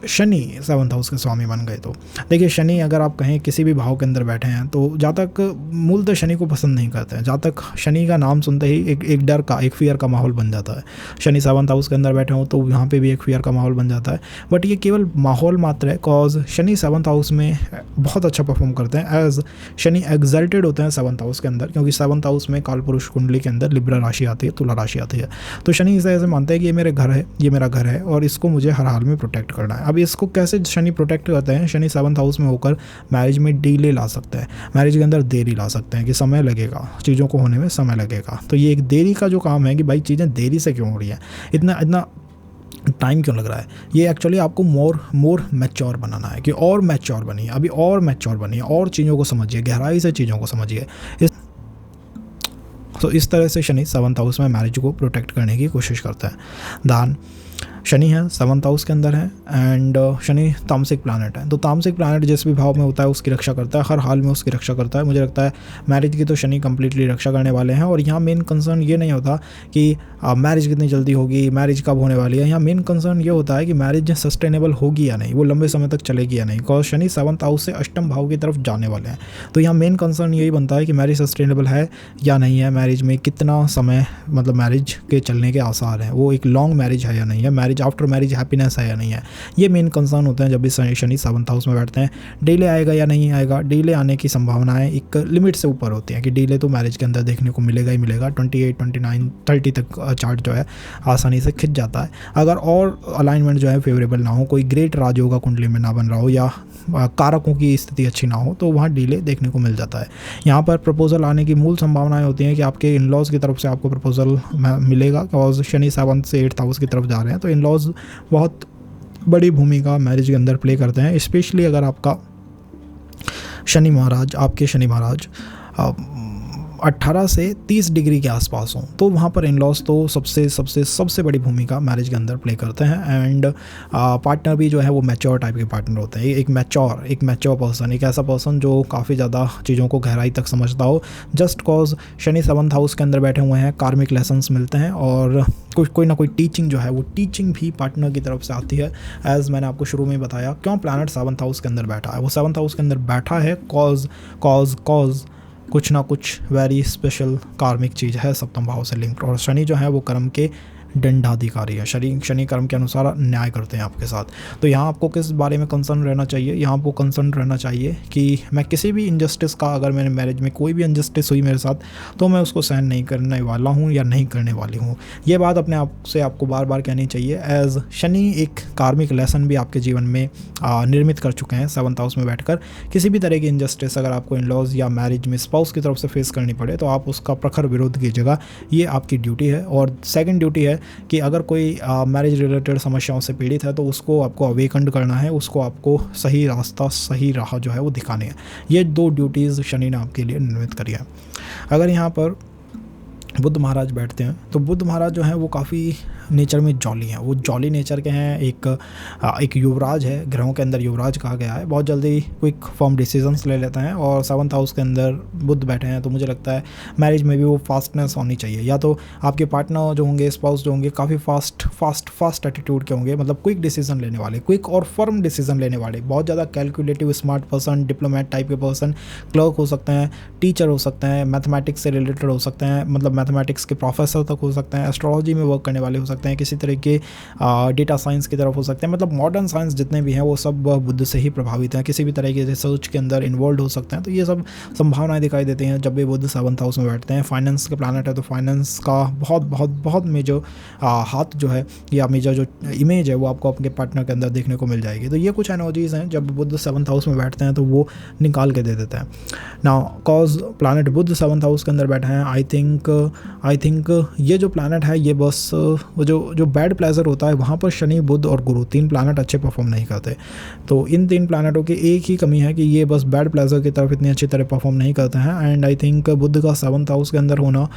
शनि 7th हाउस के स्वामी बन गए तो देखिए, शनि अगर आप कहें किसी भी भाव के अंदर बैठे हैं तो जहाँ तक मूलतः शनि को पसंद नहीं करते हैं, जहाँ तक शनि का नाम सुनते ही एक डर का, एक फियर का माहौल बन जाता है। शनि 7th हाउस के अंदर बैठे हों तो यहाँ पे भी एक फियर का माहौल बन जाता है। बट ये केवल माहौल मात्र है, कॉज शनि 7th हाउस में बहुत अच्छा परफॉर्म करते हैं। एज शनि एग्जल्टेड होते हैं 7th हाउस के अंदर, क्योंकि 7th हाउस में कालपुरुष कुंडली के अंदर लिब्रा राशि आती है, तुला राशि आती है। तो शनि इसे ऐसे मानते हैं कि ये मेरे घर है, ये मेरा घर है और इसको मुझे हर हाल में प्रोटेक्ट करना है। अब इसको कैसे शनि प्रोटेक्ट करते हैं? शनि 7th हाउस में होकर मैरिज में डिले ला सकते हैं, मैरिज के अंदर देरी ला सकते हैं कि समय लगेगा, चीज़ों को होने में समय लगेगा। तो ये एक देरी का जो काम है कि भाई चीज़ें देरी से क्यों हो रही हैं, इतना टाइम क्यों लग रहा है, ये एक्चुअली आपको मोर मैच्योर बनाना है कि और मैच्योर बनिए, अभी और मैच्योर बनिए और चीज़ों को समझिए, गहराई से चीज़ों को समझिए। तो इस तरह से शनि 7th हाउस में मैरिज को प्रोटेक्ट करने की कोशिश करता है। दान शनि है 7th हाउस के अंदर है एंड शनि तामसिक प्लैनेट है। तो तामसिक प्लैनेट जिस भी भाव में होता है उसकी रक्षा करता है, हर हाल में उसकी रक्षा करता है। मुझे लगता है मैरिज की तो शनि कंप्लीटली रक्षा करने वाले हैं। और यहाँ मेन कंसर्न ये नहीं होता कि मैरिज कितनी जल्दी होगी, मैरिज कब होने वाली है। यहाँ मेन कंसर्न ये होता है कि मैरिज सस्टेनेबल होगी या नहीं, वो लंबे समय तक चलेगी या नहीं, बिकॉज शनि 7th हाउस से अष्टम भाव की तरफ जाने वाले हैं। तो यहाँ मेन कंसर्न यही बनता है कि मैरिज सस्टेनेबल है या नहीं है, मैरिज में कितना समय, मतलब मैरिज के चलने के आसार हैं, वो एक लॉन्ग मैरिज है या नहीं है, मैरिज आफ्टर मैरिज हैप्पीनेस है या नहीं है। ये मेन कंसर्न होते हैं जब भी शनि 7th हाउस में बैठते हैं। डिले आएगा या नहीं आएगा, डिले आने की संभावनाएं एक लिमिट से ऊपर होती हैं कि डिले तो मैरिज के अंदर देखने को मिलेगा ही मिलेगा। 28, 29, 30 तक चार्ट जो है आसानी से खिंच जाता है, अगर और अलाइनमेंट जो है फेवरेबल ना हो, कोई ग्रेट राजयोग का कुंडली में ना बन रहा हो या कारकों की स्थिति अच्छी ना हो, तो वहाँ डिले देखने को मिल जाता है। यहाँ पर प्रपोजल आने की मूल संभावनाएं होती हैं कि आपके इन-लॉज की तरफ से आपको प्रपोजल मिलेगा, बिकॉज शनि 7th से 8th हाउस की तरफ जा रहे हैं। तो इन-लॉज बहुत बड़ी भूमिका मैरिज के अंदर प्ले करते हैं, स्पेशली अगर आपका शनि महाराज, आपके शनि महाराज 18 से 30 डिग्री के आसपास हों, तो वहाँ पर इन-लॉज तो सबसे बड़ी भूमिका मैरिज के अंदर प्ले करते हैं। एंड पार्टनर भी जो है वो मैच्योर टाइप के पार्टनर होते हैं, एक मैच्योर पर्सन, एक ऐसा पर्सन जो काफ़ी ज़्यादा चीज़ों को गहराई तक समझता हो। Just cause Shani 7th house के अंदर बैठे हुए हैं, कार्मिक लेसन्स मिलते हैं और कोई ना कोई टीचिंग जो है वो टीचिंग भी पार्टनर की तरफ से आती है। एज मैंने आपको शुरू में बताया, क्यों प्लैनेट 7th हाउस के अंदर बैठा है, वो 7th हाउस के अंदर बैठा है कॉज कुछ ना कुछ वेरी स्पेशल कार्मिक चीज़ है सप्तम भाव से लिंक। और शनि जो है वो कर्म के दंडाधिकारी है, शनि कर्म के अनुसार न्याय करते हैं आपके साथ। तो यहाँ आपको किस बारे में कंसर्न रहना चाहिए? यहाँ आपको कंसर्न रहना चाहिए कि मैं किसी भी इनजस्टिस का, अगर मेरे मैरिज में कोई भी इनजस्टिस हुई मेरे साथ, तो मैं उसको सहन नहीं करने वाला हूँ या नहीं करने वाली हूँ। ये बात अपने आप से आपको बार बार कहनी चाहिए। एज शनि एक कार्मिक लेसन भी आपके जीवन में निर्मित कर चुके हैं 7th हाउस में बैठकर। किसी भी तरह की इनजस्टिस अगर आपको इन-लॉज या मैरिज में स्पाउस की तरफ से फेस करनी पड़े तो आप उसका प्रखर विरोध कीजिएगा, ये आपकी ड्यूटी है। और सेकेंड ड्यूटी है कि अगर कोई मैरिज रिलेटेड समस्याओं से पीड़ित है तो उसको आपको अवेकन करना है, उसको आपको सही रास्ता, सही राह जो है वो दिखानी है। ये 2 ड्यूटीज़ शनि ने आपके लिए निर्मित करी है। अगर यहाँ पर बुध महाराज बैठते हैं, तो बुध महाराज जो हैं वो काफ़ी नेचर में जॉली हैं, वो जॉली नेचर के हैं। एक युवराज है, ग्रहों के अंदर युवराज कहा गया है, बहुत जल्दी क्विक फॉर्म डिसीजंस ले लेते हैं। और 7th हाउस के अंदर बुध बैठे हैं, तो मुझे लगता है मैरिज में भी वो फास्टनेस होनी चाहिए। या तो आपके पार्टनर जो होंगे, स्पाउस जो होंगे, काफ़ी फास्ट एटीट्यूड के होंगे, मतलब क्विक डिसीजन लेने वाले, क्विक और फर्म डिसीजन लेने वाले, बहुत ज़्यादा calculative smart person, diplomat type के पर्सन, क्लर्क हो सकते हैं, टीचर हो सकते हैं, मैथमेटिक्स से रिलेटेड हो सकते हैं, मतलब मैथमेटिक्स के प्रोफेसर तक हो सकते हैं, एस्ट्रोलॉजी में वर्क करने वाले हो सकते हैं, किसी तरह के डेटा साइंस की तरफ हो सकते हैं, मतलब मॉडर्न साइंस जितने भी हैं वो सब बुध से ही प्रभावित हैं, किसी भी तरह के रिसर्च के अंदर इन्वॉल्व हो सकते हैं। तो ये सब संभावनाएं दिखाई देती हैं जब भी बुध 7th हाउस में बैठते हैं। फाइनेंस के प्लैनेट है, तो फाइनेंस का बहुत मेजर हाथ जो है या मेजर जो इमेज है वो आपको आपके पार्टनर के अंदर देखने को मिल जाएगी। तो ये कुछ एनर्जीज़ हैं जब बुध 7th हाउस में बैठते हैं तो वो निकाल के दे देते हैं। नाउ कॉज प्लैनेट बुध 7th हाउस के अंदर बैठे हैं, आई थिंक ये जो प्लैनेट है ये बस वो जो बैड प्लेजर होता है वहाँ पर शनि, बुध और गुरु 3 प्लैनेट अच्छे परफॉर्म नहीं करते। तो इन 3 प्लैनेटों की एक ही कमी है कि ये बस बैड प्लेजर की तरफ इतनी अच्छी तरह परफॉर्म नहीं करते हैं। एंड आई थिंक बुध का 7th हाउस के अंदर होना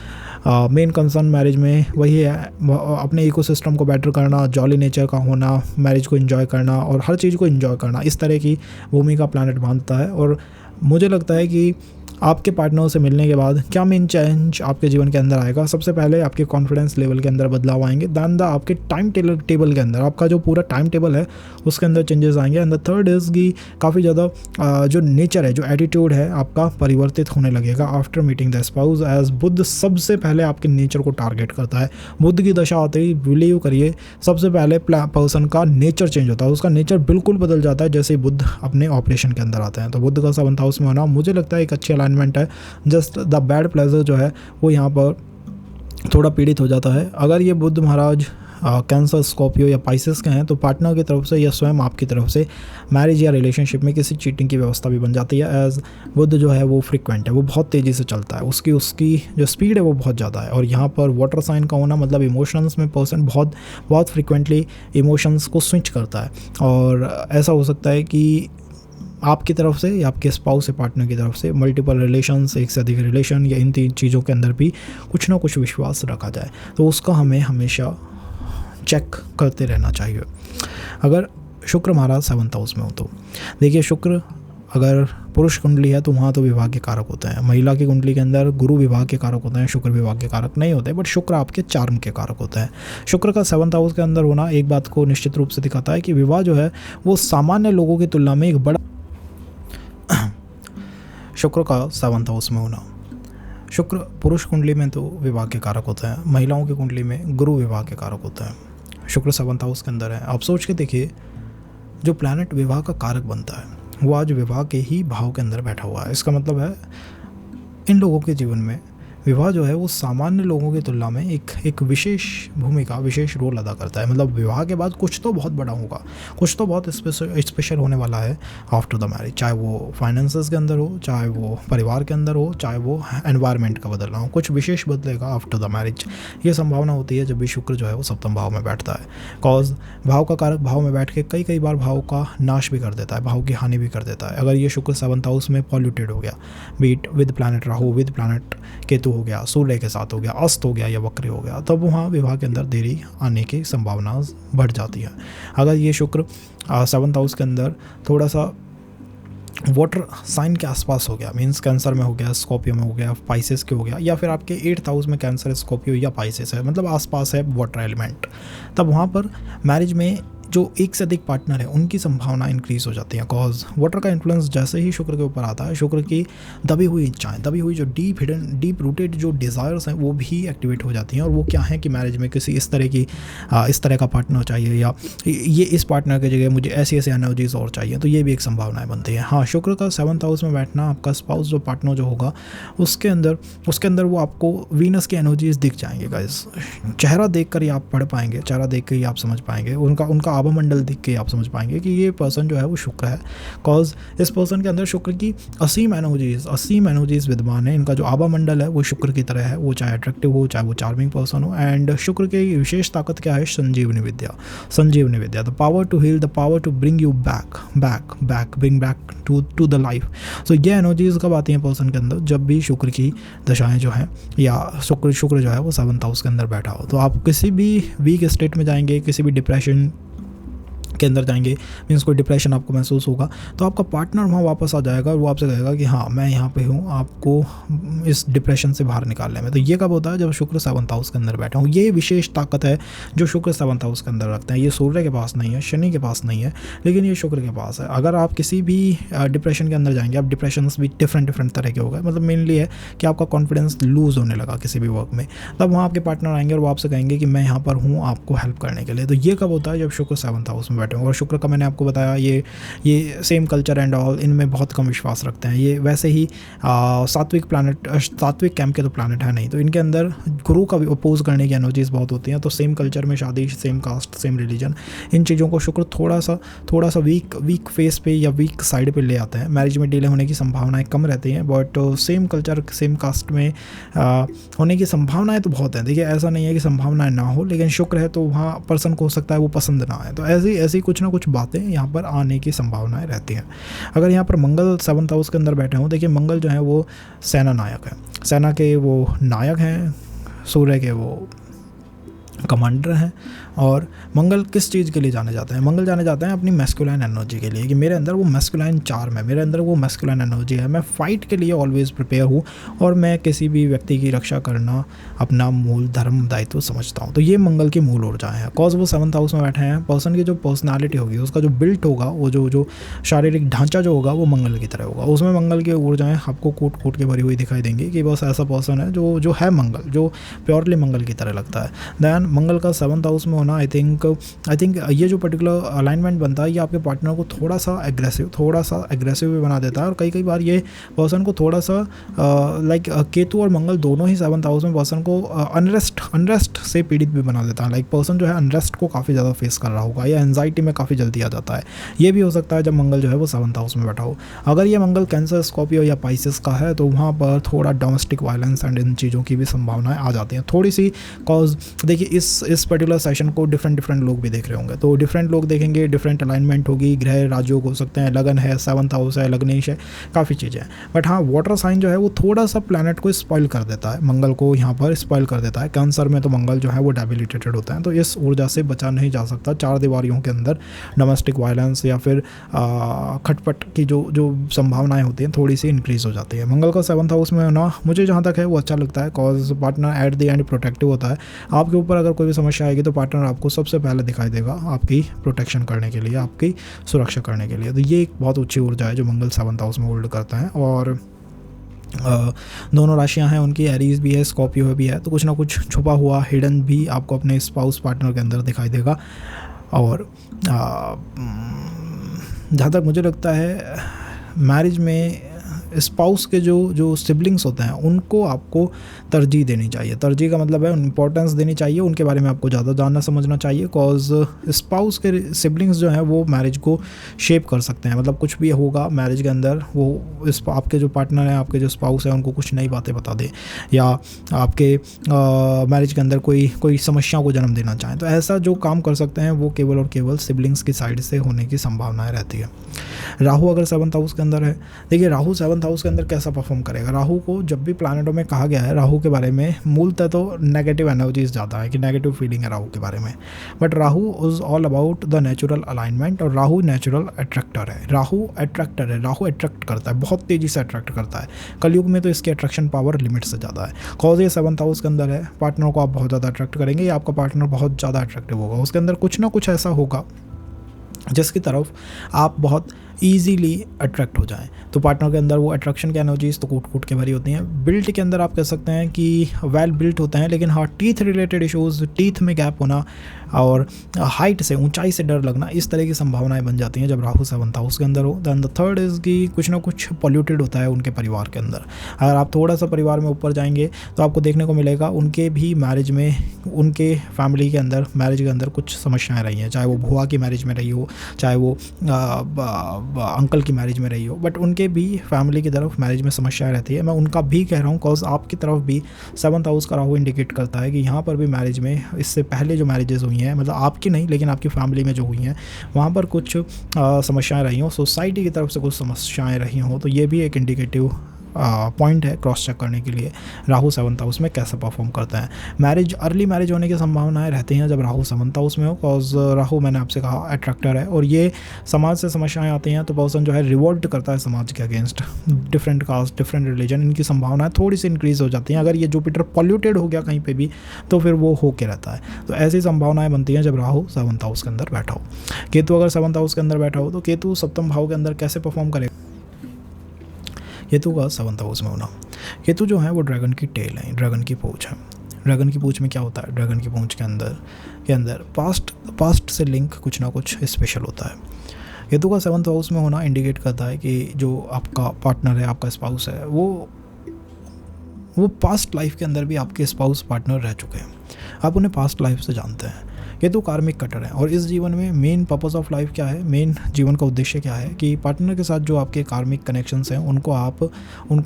मेन कंसर्न मैरिज में वही है, अपने इकोसिस्टम को बेटर करना, जॉली नेचर का होना, मैरिज को एंजॉय करना और हर चीज़ को एंजॉय करना, इस तरह की भूमिका प्लैनेट बांधता है। और मुझे लगता है कि आपके पार्टनर से मिलने के बाद क्या मेन चेंज आपके जीवन के अंदर आएगा। सबसे पहले आपके कॉन्फिडेंस लेवल के अंदर बदलाव आएंगे, दैन आपके टाइम टेबल के अंदर, आपका जो पूरा टाइम टेबल है उसके अंदर चेंजेस आएंगे। एंड द थर्ड इज़ कि काफ़ी ज़्यादा जो नेचर है, जो एटीट्यूड है आपका परिवर्तित होने लगेगा after meeting the spouse. As बुध सबसे पहले आपके नेचर को टारगेट करता है। बुध की दशा आते ही बिलीव करिए सबसे पहले पर्सन का नेचर चेंज होता है, उसका नेचर बिल्कुल बदल जाता है जैसे बुध अपने ऑपरेशन के अंदर आते हैं। तो बुध का 7th हाउस में होना मुझे लगता है एक अच्छी अलाइनमेंट है। जस्ट द बैड प्लेजर जो है वो यहाँ पर थोड़ा पीड़ित हो जाता है। अगर ये बुध महाराज कैंसर, स्कॉर्पियो या पाइसेस के हैं तो पार्टनर की तरफ से या स्वयं आपकी तरफ से मैरिज या रिलेशनशिप में किसी चीटिंग की व्यवस्था भी बन जाती है। एज बुध जो है वो फ्रिक्वेंट है, वो बहुत तेज़ी से चलता है, उसकी जो स्पीड है वो बहुत ज़्यादा है। और यहाँ पर वाटर साइन का होना मतलब इमोशंस में पर्सन बहुत फ्रिक्वेंटली इमोशंस को स्विच करता है। और ऐसा हो सकता है कि आपकी तरफ से या आपके स्पाउस से पार्टनर की तरफ से मल्टीपल रिलेशंस, एक से अधिक रिलेशन या इन 3 चीज़ों के अंदर भी कुछ ना कुछ विश्वास रखा जाए, तो उसका हमें हमेशा चेक करते रहना चाहिए। अगर शुक्र महाराज 7th हाउस में हो तो देखिए, शुक्र अगर पुरुष कुंडली है तो वहाँ तो विवाह के कारक होते हैं, महिला की कुंडली के अंदर गुरु विवाह के कारक होते हैं, शुक्र विवाह के कारक नहीं होते, बट शुक्र आपके चार्म के कारक होते हैं। शुक्र का 7th हाउस के अंदर होना एक बात को निश्चित रूप से दिखाता है कि विवाह जो है वो सामान्य लोगों की तुलना में एक बड़ा शुक्र का 7th हाउस में होना, शुक्र पुरुष कुंडली में तो विवाह के कारक होते हैं, महिलाओं की कुंडली में गुरु विवाह के कारक होते हैं। शुक्र 7th हाउस के अंदर है। आप सोच के देखिए, जो प्लैनेट विवाह का कारक बनता है वो आज विवाह के ही भाव के अंदर बैठा हुआ है। इसका मतलब है इन लोगों के जीवन में विवाह जो है वो सामान्य लोगों की तुलना में एक विशेष भूमिका, विशेष रोल अदा करता है। मतलब विवाह के बाद कुछ तो बहुत बड़ा होगा, कुछ तो बहुत स्पेशल होने वाला है आफ्टर द मैरिज, चाहे वो फाइनेंसेस के अंदर हो, चाहे वो परिवार के अंदर हो, चाहे वो एनवायरनमेंट का बदलना हो, कुछ विशेष बदलेगा आफ्टर द मैरिज। ये संभावना होती है जब भी शुक्र जो है वो 7th भाव में बैठता है। कॉज भाव का कारक भाव में बैठ के कई बार भाव का नाश भी कर देता है, भाव की हानि भी कर देता है। अगर ये शुक्र 7th हाउस में पॉल्यूटेड हो गया, beat with planet Rahu, with planet Ketu हो गया, सूर्य के साथ हो गया, अस्त हो गया या वक्र हो गया, तब वहाँ विवाह के अंदर देरी आने की संभावना बढ़ जाती है। अगर ये शुक्र 7th हाउस के अंदर थोड़ा सा वाटर साइन के आसपास हो गया, मींस कैंसर में हो गया, स्कॉर्पियो में हो गया, पाइसेस के हो गया, या फिर आपके 8th हाउस में कैंसर, स्कॉर्पियो या पाइसेस है, मतलब आसपास है वाटर एलिमेंट, तब वहाँ पर मैरिज में जो एक से अधिक पार्टनर है उनकी संभावना इंक्रीज हो जाती है। कॉज वाटर का इन्फ्लुएंस जैसे ही शुक्र के ऊपर आता है, शुक्र की दबी हुई इच्छाएं, दबी हुई जो डीप रूटेड जो डिज़ायर्स हैं वो भी एक्टिवेट हो जाती हैं। और वो क्या है कि मैरिज में किसी इस तरह का पार्टनर चाहिए, या ये इस पार्टनर की जगह मुझे ऐसी एनर्जीज और चाहिए, तो ये भी एक संभावनाएं बनती है। हाँ, शुक्र का 7th हाउस में बैठना, आपका स्पाउस जो पार्टनर जो होगा उसके अंदर वो आपको वीनस की एनर्जीज दिख जाएंगे गाइस। चेहरा देख कर ही आप पढ़ पाएंगे, चेहरा देख कर ही आप समझ पाएंगे, उनका आभा मंडल देख के आप समझ पाएंगे कि ये पर्सन जो है वो शुक्र है। कॉज इस पर्सन के अंदर शुक्र की असीम एनर्जीज विद्यमान है। इनका जो आभा मंडल है वो शुक्र की तरह है, वो चाहे अट्रैक्टिव हो, चाहे वो चार्मिंग पर्सन हो। एंड शुक्र की विशेष ताकत क्या है? संजीवनी विद्या, the power to heal, the power to bring you bring back to the life. So ये एनर्जीज कब आती हैं पर्सन के अंदर? जब भी शुक्र की दशाएं जो हैं या शुक्र जो है वो 7th हाउस के अंदर बैठा हो। तो आप किसी भी वीक स्टेट में जाएंगे, किसी भी डिप्रेशन के अंदर जाएंगे, मीन्स कोई डिप्रेशन आपको महसूस होगा, तो आपका पार्टनर वहाँ वापस आ जाएगा और वो आपसे कहेगा कि हाँ मैं यहाँ पे हूँ आपको इस डिप्रेशन से बाहर निकालने में। तो ये कब होता है? जब शुक्र 7th हाउस के अंदर बैठा हूँ। ये विशेष ताकत है जो शुक्र 7th हाउस के अंदर रखते हैं। ये सूर्य के पास नहीं है, शनि के पास नहीं है, लेकिन ये शुक्र के पास है। अगर आप किसी भी डिप्रेशन के अंदर जाएंगे, आप डिप्रेशन भी डिफरेंट तरह के हो गए, मतलब मेनली है कि आपका कॉन्फिडेंस लूज़ होने लगा किसी भी वर्क में, तब वहाँ आपके पार्टनर आएंगे और वो आपसे कहेंगे कि मैं यहाँ पर हूँ आपको हेल्प करने के लिए। तो ये कब होता है? जब शुक्र 7th हाउस में बैठे हो। और शुक्र का मैंने आपको बताया ये सेम कल्चर एंड ऑल, इनमें बहुत कम विश्वास रखते हैं। ये वैसे ही सात्विक कैंप के तो प्लैनेट है नहीं, तो इनके अंदर गुरु का भी अपोज करने की एनर्जीज बहुत होती हैं। तो सेम कल्चर में शादी, सेम कास्ट, सेम रिलीजन, इन चीज़ों को शुक्र थोड़ा सा वीक फेस पे या वीक साइड पे ले आता है। मैरिज में डिले होने की संभावनाएं कम रहती हैं, but same culture, same caste में होने की संभावनाएं तो बहुत हैं। देखिए ऐसा नहीं है कि संभावनाएं ना हो, लेकिन शुक्र है तो वहाँ पर्सन को हो सकता है वो पसंद ना आए। तो ऐसी कुछ ना कुछ बातें यहाँ पर आने की संभावनाएं रहती हैं। अगर यहाँ पर मंगल 7th हाउस के अंदर बैठे हों, देखिए मंगल जो है वो सेना नायक है, सेना के वो नायक हैं, सूर्य के वो कमांडर हैं। और मंगल किस चीज़ के लिए जाने जाते हैं? मंगल जाने जाते हैं अपनी मैस्कुलाइन एनर्जी के लिए, कि मेरे अंदर वो मैस्कुलाइन चार्म है, मेरे अंदर वो मैस्कुलाइन एनर्जी है, मैं फ़ाइट के लिए ऑलवेज प्रिपेयर हूँ और मैं किसी भी व्यक्ति की रक्षा करना अपना मूल धर्म दायित्व समझता हूँ। तो ये मंगल की मूल ऊर्जाएं हैं। कॉज वो 7th हाउस में बैठे हैं, पर्सन की जो पर्सनैलिटी होगी, उसका जो बिल्ट होगा, वो जो शारीरिक ढांचा जो होगा वो मंगल की तरह होगा। उसमें मंगल की ऊर्जाएँ आपको कूट के भरी हुई दिखाई देंगी कि बस ऐसा पर्सन है जो है मंगल, जो प्योरली मंगल की तरह लगता है। दैन मंगल का 7th हाउस में होना, आई थिंक ये जो पर्टिकुलर अलाइनमेंट बनता है, ये आपके पार्टनर को थोड़ा सा एग्रेसिव भी बना देता है। और कई बार ये पर्सन को थोड़ा सा लाइक केतु और मंगल दोनों ही 7th हाउस में पर्सन को अनरेस्ट से पीड़ित भी बना देता है। लाइक पर्सन जो है अनरेस्ट को काफ़ी ज़्यादा फेस कर रहा होगा या एंजाइटी में काफ़ी जल्दी आ जाता है। ये भी हो सकता है जब मंगल जो है वो 7th हाउस में बैठा हो। अगर ये मंगल कैंसर, स्कॉर्पियो या पाइसेस का है, तो वहाँ पर थोड़ा डोमेस्टिक वायलेंस एंड इन चीज़ों की भी संभावनाएं आ जाती हैं थोड़ी सी। कॉज देखिए इस पर्टिकुलर सेशन को डिफरेंट लोग भी देख रहे होंगे, तो डिफरेंट लोग देखेंगे, डिफरेंट अलाइनमेंट होगी, ग्रह राजयोग हो सकते हैं, लगन है, 7th हाउस है, लग्नेश है, काफ़ी चीज़ें हैं। बट हाँ, वाटर साइन जो है वो थोड़ा सा प्लैनेट को स्पॉइल कर देता है, मंगल को यहाँ पर स्पॉइल कर देता है। कैंसर में तो मंगल जो है वो डेबिलिटेटेड होता है, तो इस ऊर्जा से बचा नहीं जा सकता। 4 दीवारियों के अंदर डोमेस्टिक वायलेंस या फिर खटपट की जो संभावनाएं होती हैं थोड़ी सी इंक्रीज हो जाती है। मंगल का 7th हाउस में होना मुझे जहाँ तक है वो अच्छा लगता है, cause partner eight the and protective होता है। आपके ऊपर अगर कोई भी समस्या आएगी तो पार्टनर आपको सबसे पहले दिखाई देगा आपकी प्रोटेक्शन करने के लिए, आपकी सुरक्षा करने के लिए। तो ये एक बहुत अच्छी ऊर्जा है जो मंगल 7th हाउस में होल्ड करता है। और दोनों राशियां हैं उनकी, एरीज भी है, स्कॉर्पियो भी है, तो कुछ ना कुछ छुपा हुआ हिडन भी आपको अपने स्पाउस पार्टनर के अंदर दिखाई देगा। और जहाँ तक मुझे लगता है मैरिज में स्पाउस के जो सिबलिंग्स होते हैं उनको आपको तरजीह देनी चाहिए। तरजीह का मतलब है इंपॉर्टेंस देनी चाहिए, उनके बारे में आपको ज़्यादा जानना समझना चाहिए। कॉज स्पाउस के सिबलिंग्स जो हैं वो मैरिज को शेप कर सकते हैं। मतलब कुछ भी होगा मैरिज के अंदर, वो आपके जो पार्टनर हैं, आपके जो स्पाउस हैं, उनको कुछ नई बातें बता दें या आपके मैरिज के अंदर कोई समस्याओं को जन्म देना चाहें, तो ऐसा जो काम कर सकते हैं वो केवल और केवल सिबलिंग्स की साइड से होने की संभावनाएँ रहती है। राहु अगर 7th हाउस के अंदर है, देखिए राहु 7th हाउस के अंदर कैसा परफॉर्म करेगा। राहु को जब भी प्लैनेटों में कहा गया है राहु के बारे में, मूलतः तो नेगेटिव एनर्जीज ज़्यादा है कि नेगेटिव फीलिंग है राहु के बारे में, but Rahu is all about the natural alignment. और राहु नेचुरल अट्रैक्टर है, राहु अट्रैक्ट करता है, बहुत तेज़ी से अट्रैक्ट करता है। कलयुग में तो इसकी अट्रैक्शन पावर लिमिट से ज़्यादा है। कॉज ये 7th हाउस के अंदर है, पार्टनर को आप बहुत ज़्यादा अट्रैक्ट करेंगे या आपका पार्टनर बहुत ज़्यादा अट्रैक्टिव होगा, उसके अंदर कुछ ना कुछ ऐसा होगा जिसकी तरफ आप बहुत ईजीली अट्रैक्ट हो जाएं। तो पार्टनर के अंदर वो अट्रैक्शन की एनर्जीज तो कूट कूट के भरी होती हैं। बिल्ट के अंदर आप कह सकते हैं कि वेल बिल्ट होते हैं, लेकिन हाँ टीथ रिलेटेड इश्यूज़, टीथ में गैप होना और हाइट से, ऊंचाई से डर लगना, इस तरह की संभावनाएं बन जाती हैं जब राहु 7th हाउस के अंदर हो। दैन द थर्ड इज़ कि कुछ ना कुछ पॉल्यूटेड होता है उनके परिवार के अंदर। अगर आप थोड़ा सा परिवार में ऊपर जाएंगे तो आपको देखने को मिलेगा उनके भी मैरिज में, उनके फैमिली के अंदर, मैरिज के अंदर कुछ समस्याएं रही हैं, चाहे वो बुआ की मैरिज में रही हो, चाहे वो अंकल की मैरिज में रही हो, बट उनके भी फैमिली की तरफ मैरिज में समस्याएं रहती है। मैं उनका भी कह रहा हूँ कॉज आपकी तरफ भी 7th हाउस का राहु इंडिकेट करता है कि यहाँ पर भी मैरिज में, इससे पहले जो मैरिजेस हुई हैं, मतलब आपकी नहीं लेकिन आपकी फैमिली में जो हुई हैं, वहाँ पर कुछ समस्याएं रही हों, सोसाइटी की तरफ से कुछ समस्याएं रही हों, तो ये भी एक इंडिकेटिव पॉइंट है क्रॉस चेक करने के लिए राहु 7th हाउस में कैसे परफॉर्म करते हैं। मैरिज, अर्ली मैरिज होने की संभावनाएं रहती हैं जब राहु 7th हाउस में हो, कॉज राहु मैंने आपसे कहा अट्रैक्टर है, और ये समाज से समस्याएं आती हैं तो पर्सन जो है रिवोल्ट करता है समाज के against, different caste, different religion, इनकी संभावनाएं थोड़ी सी इंक्रीज हो जाती हैं। अगर ये जुपिटर पॉल्यूटेड हो गया कहीं पर भी तो फिर वो होके रहता है। तो ऐसी संभावनाएं बनती हैं जब राहु 7th हाउस के अंदर बैठा हो। केतु अगर 7th हाउस के अंदर बैठा हो तो केतु सप्तम भाव के अंदर कैसे परफॉर्म करेगा। केतु का 7th हाउस में होना, केतु जो है वो ड्रैगन की टेल है, ड्रैगन की पूंछ है। ड्रैगन की पूंछ में क्या होता है, ड्रैगन की पूंछ के अंदर पास्ट से लिंक कुछ ना कुछ स्पेशल होता है। केतु का 7th हाउस में होना इंडिकेट करता है कि जो आपका पार्टनर है, आपका स्पाउस है, वो पास्ट लाइफ के अंदर भी आपके स्पाउस पार्टनर रह चुके हैं, आप उन्हें पास्ट लाइफ से जानते हैं। केतु कार्मिक कटर है, और इस जीवन में मेन पर्पस ऑफ लाइफ क्या है, मेन जीवन का उद्देश्य क्या है कि पार्टनर के साथ जो आपके कार्मिक कनेक्शंस हैं उनको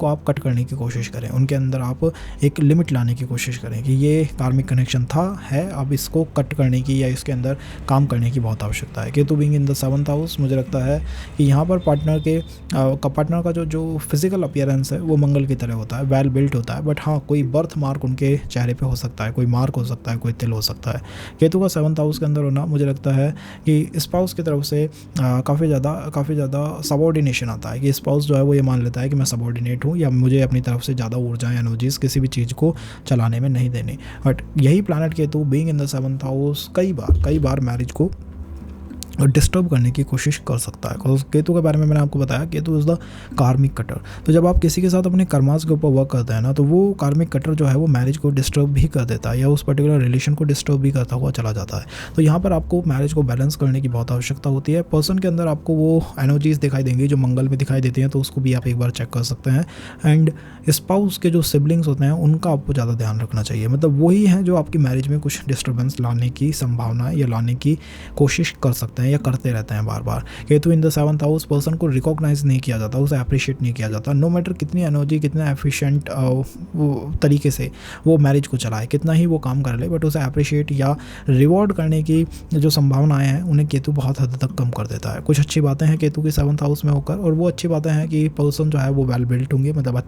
आप कट करने की कोशिश करें, उनके अंदर आप एक लिमिट लाने की कोशिश करें कि ये कार्मिक कनेक्शन है, अब इसको कट करने की या इसके अंदर काम करने की बहुत आवश्यकता है। Ketu being in the 7th house, मुझे लगता है कि यहाँ पर पार्टनर का जो फिजिकल अपीयरेंस है वो मंगल की तरह होता है, वेल बिल्ट होता है, बट हाँ कोई बर्थ मार्क उनके चेहरे पर हो सकता है, कोई मार्क हो सकता है, कोई तिल हो सकता है। केतु का 7th हाउस के अंदर होना, मुझे लगता है कि स्पाउस की तरफ से काफ़ी ज़्यादा सबॉर्डिनेशन आता है कि स्पाउस जो है वो ये मान लेता है कि मैं सबॉर्डिनेट हूँ या मुझे अपनी तरफ से ज़्यादा ऊर्जा एनर्जीज किसी भी चीज़ को चलाने में नहीं देनी। बट यही planet Ketu being in the 7th house कई बार मैरिज को डिस्टर्ब करने की कोशिश कर सकता है। केतु के बारे में मैंने आपको बताया, केतु इज़ द कार्मिक कटर। तो जब आप किसी के साथ अपने कर्मास के ऊपर वर्क करते हैं ना, तो वो कार्मिक कटर जो है वो मैरिज को डिस्टर्ब भी कर देता है या उस पर्टिकुलर रिलेशन को डिस्टर्ब भी करता हुआ चला जाता है। तो यहाँ पर आपको मैरिज को बैलेंस करने की बहुत आवश्यकता होती है। पर्सन के अंदर आपको वो एनर्जीज दिखाई देंगी जो मंगल में दिखाई देती हैं, तो उसको भी आप एक बार चेक कर सकते हैं। एंड स्पाउस के जो सिबलिंग्स होते हैं उनका आपको ज़्यादा ध्यान रखना चाहिए, मतलब वही हैं जो आपकी मैरिज में कुछ डिस्टर्बेंस लाने की संभावना या लाने की कोशिश कर सकते हैं या करते रहते हैं बार बार। Ketu in the 7th house, person को रिकॉग्नाइज नहीं किया जाता, उसे अप्रिशिएट नहीं किया जाता। नो मैटर कितनी एनर्जी, कितना एफिशिएंट तरीके से वो मैरिज को चलाए, कितना ही वो काम कर ले, बट उसे अप्रिशिएट या रिवॉर्ड करने की जो संभावनाएं हैं उन्हें केतु बहुत हद तक कम कर देता है। कुछ अच्छी बातें हैं केतु की 7th हाउस में होकर, और वो अच्छी बातें हैं कि पर्सन जो है वो वेल बिल्ट होंगे, मतलब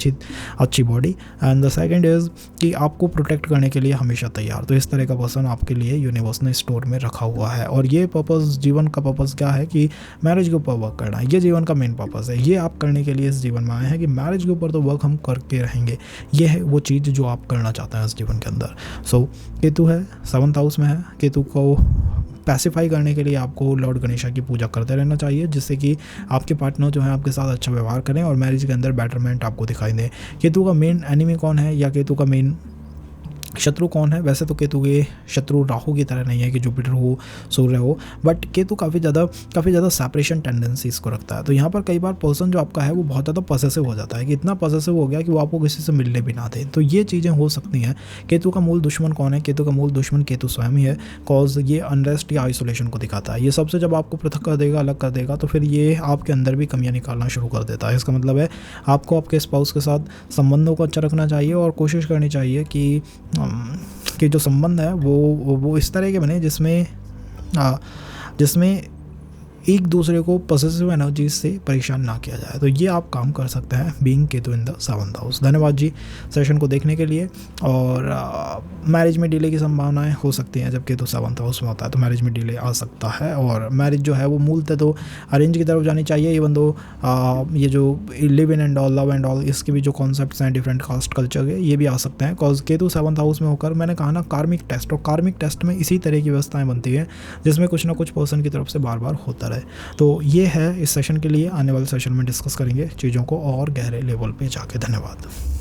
अच्छी body. And the second is कि आपको प्रोटेक्ट करने के लिए हमेशा तैयार। तो इस तरह का पर्सन आपके लिए यूनिवर्स ने स्टोर में रखा हुआ है, और ये पर्पस, जीवन का पर्पस क्या है कि मैरिज के ऊपर वर्क करना है। ये जीवन का मेन पर्पस है, ये आप करने के लिए इस जीवन में आए हैं कि मैरिज के ऊपर तो वर्क हम करके रहेंगे। ये है वो चीज़ जो आप करना चाहते हैं इस जीवन के अंदर। सो केतु है 7th हाउस में है। केतु को पैसिफाई करने के लिए आपको लॉर्ड गणेशा की पूजा करते रहना चाहिए, जिससे कि आपके पार्टनर जो है आपके साथ अच्छा व्यवहार करें और मैरिज के अंदर बेटरमेंट आपको दिखाई दे। केतु का मेन एनिमी कौन है या केतु का मेन शत्रु कौन है? वैसे तो केतु के शत्रु राहु की तरह नहीं है कि जुपिटर हो, सूर्य हो, बट केतु काफ़ी ज़्यादा सेपरेशन टेंडेंसीज को रखता है। तो यहाँ पर कई बार पर्सन जो आपका है वो बहुत ज़्यादा पॉसेसिव हो जाता है कि इतना पॉसेसिव हो गया कि वो आपको किसी से मिलने भी ना दे। तो ये चीज़ें हो सकती हैं। केतु का मूल दुश्मन कौन है? केतु का मूल दुश्मन केतु स्वयं ही है, कॉज ये अनरेस्ट या आइसोलेशन को दिखाता है। ये सबसे जब आपको पृथक कर देगा, अलग कर देगा, तो फिर ये आपके अंदर भी कमियाँ निकालना शुरू कर देता है। इसका मतलब है आपको आपके स्पाउस के साथ संबंधों को अच्छा रखना चाहिए और कोशिश करनी चाहिए कि जो संबंध है वो इस तरह के बने जिसमें एक दूसरे को पॉजिटिव एनर्जी से परेशान ना किया जाए। तो ये आप काम कर सकते हैं being Ketu in the 7th house. धन्यवाद जी सेशन को देखने के लिए। और मैरिज में डिले की संभावनाएं हो सकती हैं जब केतु 7th हाउस में होता है, तो मैरिज में डिले आ सकता है। और मैरिज जो है वो मूलतः तो अरेंज की तरफ जानी चाहिए, इवन दो ये जो live in and all, love and all, इसके भी जो कॉन्सेप्ट्स हैं डिफरेंट कास्ट कल्चर के, ये भी आ सकते हैं। कॉज केतु 7th हाउस में होकर, मैंने कहा ना, कार्मिक टेस्ट, और कार्मिक टेस्ट में इसी तरह की व्यवस्थाएँ बनती हैं जिसमें कुछ ना कुछ पर्सन की तरफ से बार बार होता बेहतर है। तो ये है इस सेशन के लिए, आने वाले सेशन में डिस्कस करेंगे चीज़ों को और गहरे लेवल पे जाके। धन्यवाद।